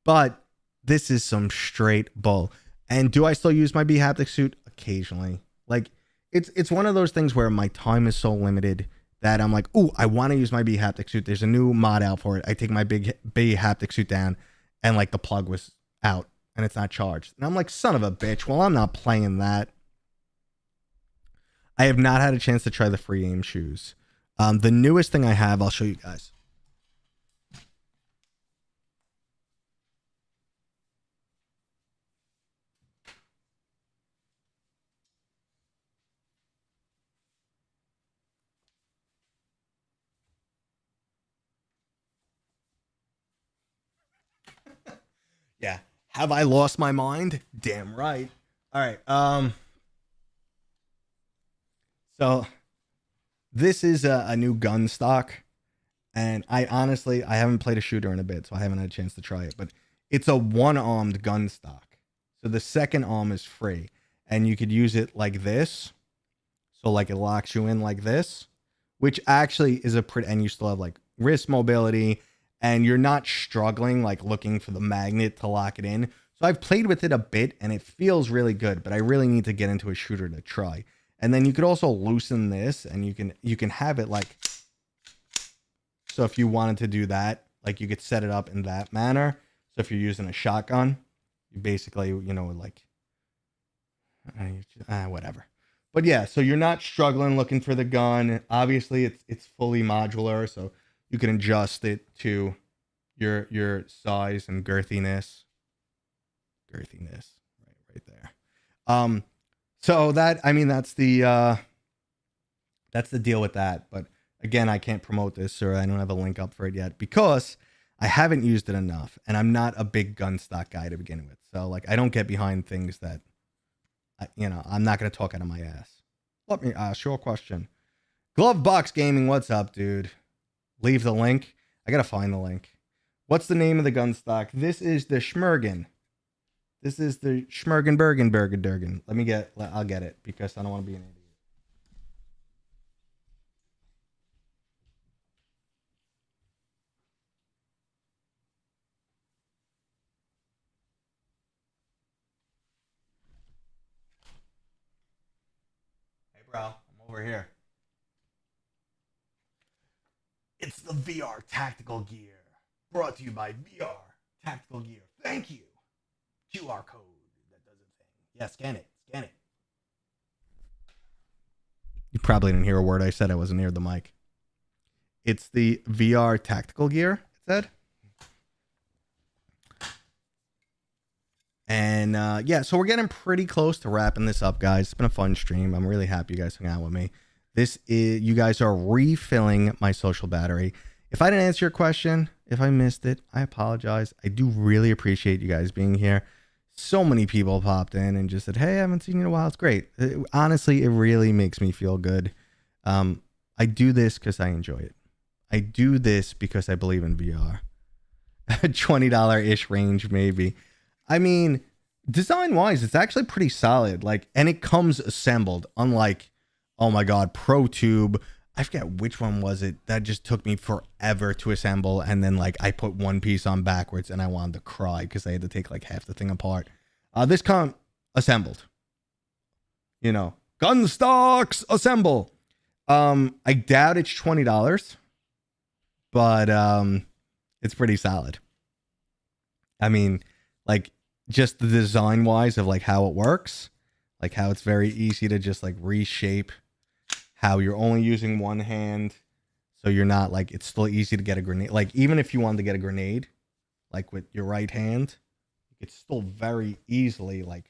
But this is some straight bull. And do I still use my haptic suit? Occasionally. Like it's one of those things where my time is so limited that I'm like, ooh, I want to use my haptic suit. There's a new mod out for it. I take my big haptic suit down and like the plug was out and it's not charged. And I'm like, son of a bitch. Well, I'm not playing that. I have not had a chance to try the free aim shoes. The newest thing I have, I'll show you guys. Yeah. Have I lost my mind? Damn right. All right. So this is a new gun stock, and I haven't played a shooter in a bit, so I haven't had a chance to try it, but it's a one-armed gun stock. So the second arm is free, and you could use it like this. So like it locks you in like this, which actually is and you still have like wrist mobility, and you're not struggling like looking for the magnet to lock it in. So I've played with it a bit and it feels really good, but I really need to get into a shooter to try. And then you could also loosen this and you can have it like, so if you wanted to do that, like you could set it up in that manner. So if you're using a shotgun, you basically, like, whatever. But yeah, so you're not struggling looking for the gun. Obviously it's fully modular, so you can adjust it to your size and girthiness. Right there. So that's the deal with that. But again, I can't promote this, or I don't have a link up for it yet because I haven't used it enough, and I'm not a big gun stock guy to begin with. So like, I don't get behind things that, I'm not going to talk out of my ass. Let me ask you a question. Glovebox Gaming, what's up, dude? Leave the link. I got to find the link. What's the name of the gun stock? This is the Schmergen. This is the Schmergenbergen. I'll get it because I don't want to be an idiot. Hey, bro, I'm over here. It's the VR Tactical Gear. Brought to you by VR Tactical Gear. Thank you. QR code that does a thing. Yeah, scan it. You probably didn't hear a word I said. I wasn't near the mic. It's the VR Tactical Gear, it said. And so we're getting pretty close to wrapping this up, guys. It's been a fun stream. I'm really happy you guys hung out with me. You guys are refilling my social battery. If I didn't answer your question, if I missed it, I apologize. I do really appreciate you guys being here. So many people popped in and just said, hey, I haven't seen you in a while. It's great. Honestly, it really makes me feel good. I do this because I enjoy it. I do this because I believe in VR. $20-ish range, maybe. I mean, design-wise, it's actually pretty solid. And it comes assembled, unlike, oh my God, ProTube. I forget which one was it that just took me forever to assemble, and then I put one piece on backwards and I wanted to cry because I had to take half the thing apart. This come assembled. Gunstocks assemble. I doubt it's $20, but it's pretty solid. I mean, just the design wise of like how it works, like how it's very easy to just like reshape how you're only using one hand. So you're not like, it's still easy to get a grenade. Like even if you wanted to get a grenade, like with your right hand, you could still very easily like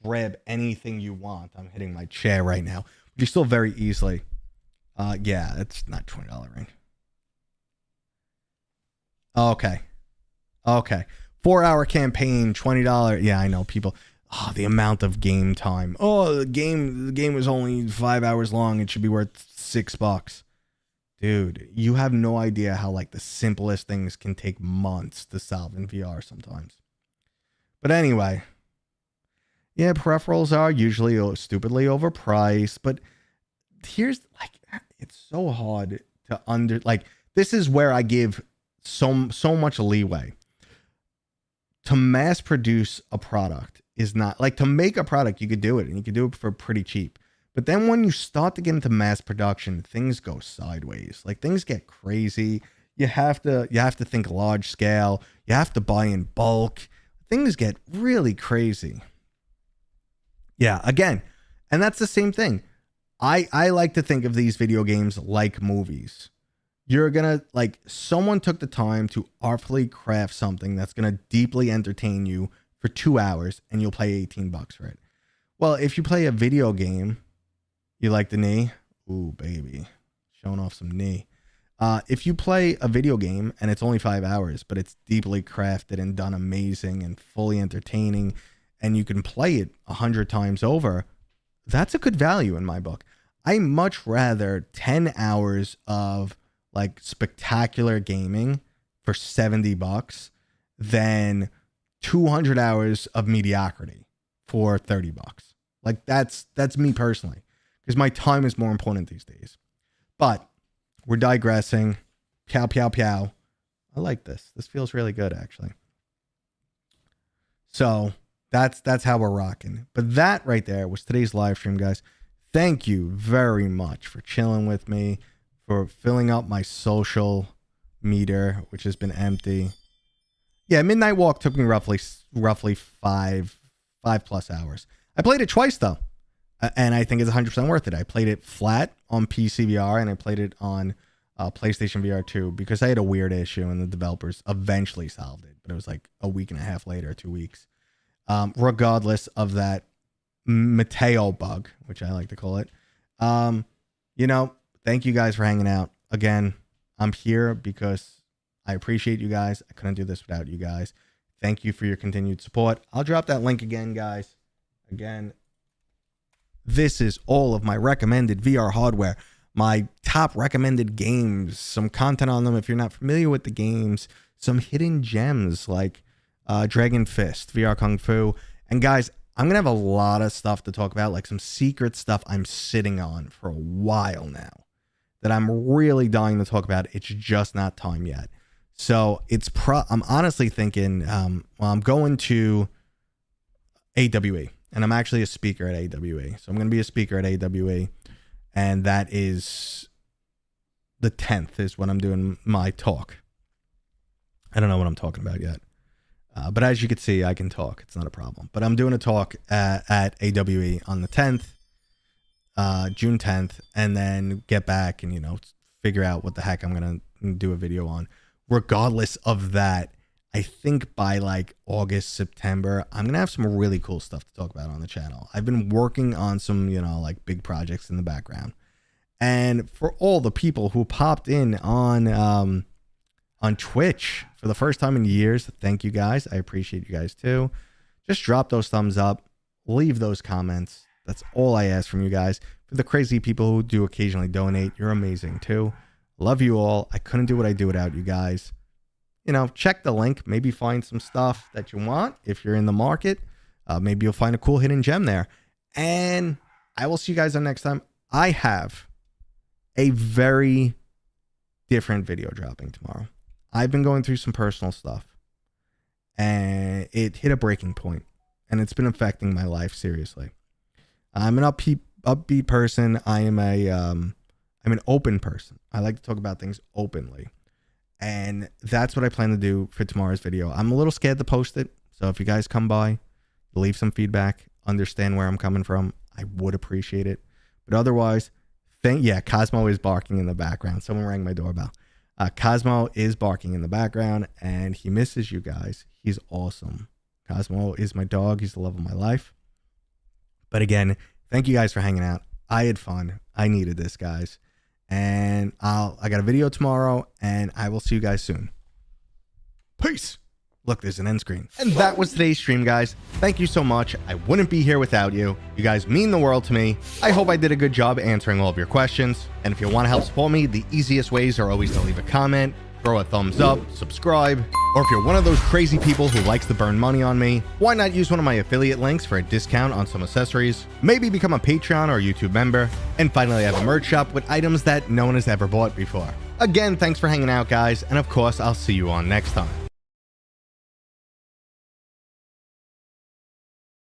grab anything you want. I'm hitting my chair right now. But you still very easily. Yeah, it's not $20 ring. Okay. 4-hour campaign, $20. Yeah, I know people. Oh, the amount of game time. Oh, the game was only 5 hours long. It should be worth $6. Dude, you have no idea how like the simplest things can take months to solve in VR sometimes. But anyway, yeah, peripherals are usually stupidly overpriced, but here's like, it's so hard to this is where I give so much leeway. To mass produce a product is not like, to make a product, you could do it and you could do it for pretty cheap. But then when you start to get into mass production, things go sideways. Like things get crazy. You have to think large scale. You have to buy in bulk. Things get really crazy. Yeah, again, and that's the same thing. I like to think of these video games like movies. You're gonna like, someone took the time to artfully craft something that's gonna deeply entertain you for 2 hours, and you'll pay $18 for it. Well, if you play a video game, you like the knee? Ooh, baby. Showing off some knee. If you play a video game and it's only 5 hours, but it's deeply crafted and done amazing and fully entertaining, and you can play it 100 times over, that's a good value in my book. I much rather 10 hours of like spectacular gaming for $70 than 200 hours of mediocrity for $30. Like that's me personally, because my time is more important these days. But we're digressing. Pow, pow, pow. I like this. This feels really good, actually. So that's how we're rocking. But that right there was today's live stream, guys. Thank you very much for chilling with me, for filling up my social meter, which has been empty. Yeah, Midnight Walk took me roughly 5+ hours. I played it twice though, and I think it's 100% worth it. I played it flat on pcvr, and I played it on PlayStation VR 2 because I had a weird issue, and the developers eventually solved it. But it was like a week and a half later, 2 weeks. Regardless of that Mateo bug, which I like to call it, thank you guys for hanging out. Again, I'm here because I appreciate you guys. I couldn't do this without you guys. Thank you for your continued support. I'll drop that link again, guys. Again, this is all of my recommended VR hardware, my top recommended games, some content on them if you're not familiar with the games, some hidden gems like Dragon Fist, VR Kung Fu. And guys, I'm going to have a lot of stuff to talk about, like some secret stuff I'm sitting on for a while now that I'm really dying to talk about. It's just not time yet. So I'm honestly thinking, I'm going to AWE, and I'm actually a speaker at AWE. So I'm going to be a speaker at AWE, and that is the 10th is when I'm doing my talk. I don't know what I'm talking about yet. But as you can see, I can talk. It's not a problem. But I'm doing a talk at AWE on the 10th, June 10th, and then get back and, figure out what the heck I'm going to do a video on. Regardless of that, I think by like August, September, I'm going to have some really cool stuff to talk about on the channel. I've been working on some, like big projects in the background. And for all the people who popped in on Twitch for the first time in years, thank you guys. I appreciate you guys too. Just drop those thumbs up, leave those comments. That's all I ask from you guys. For the crazy people who do occasionally donate, you're amazing too. Love you all. I couldn't do what I do without you guys. Check the link. Maybe find some stuff that you want if you're in the market. Maybe you'll find a cool hidden gem there. And I will see you guys on next time. I have a very different video dropping tomorrow. I've been going through some personal stuff, and it hit a breaking point, and it's been affecting my life seriously. I'm an upbeat person. I'm an open person. I like to talk about things openly, and that's what I plan to do for tomorrow's video. I'm a little scared to post it, So if you guys come by, leave some feedback, understand where I'm coming from, I would appreciate it. But otherwise, Cosmo is barking in the background. Someone rang my doorbell. Cosmo is barking in the background, and he misses you guys. He's awesome. Cosmo is my dog. He's the love of my life. But again, thank you guys for hanging out. I had fun. I needed this, guys. And I got a video tomorrow, and I will see you guys soon. Peace. Look, there's an end screen. And that was today's stream, guys. Thank you so much. I wouldn't be here without you. You guys mean the world to me. I hope I did a good job answering all of your questions. And if you want to help support me, the easiest ways are always to leave a comment, throw a thumbs up, subscribe, or if you're one of those crazy people who likes to burn money on me, why not use one of my affiliate links for a discount on some accessories? Maybe become a Patreon or YouTube member. And finally, I have a merch shop with items that no one has ever bought before. Again, thanks for hanging out, guys. And of course, I'll see you on next time.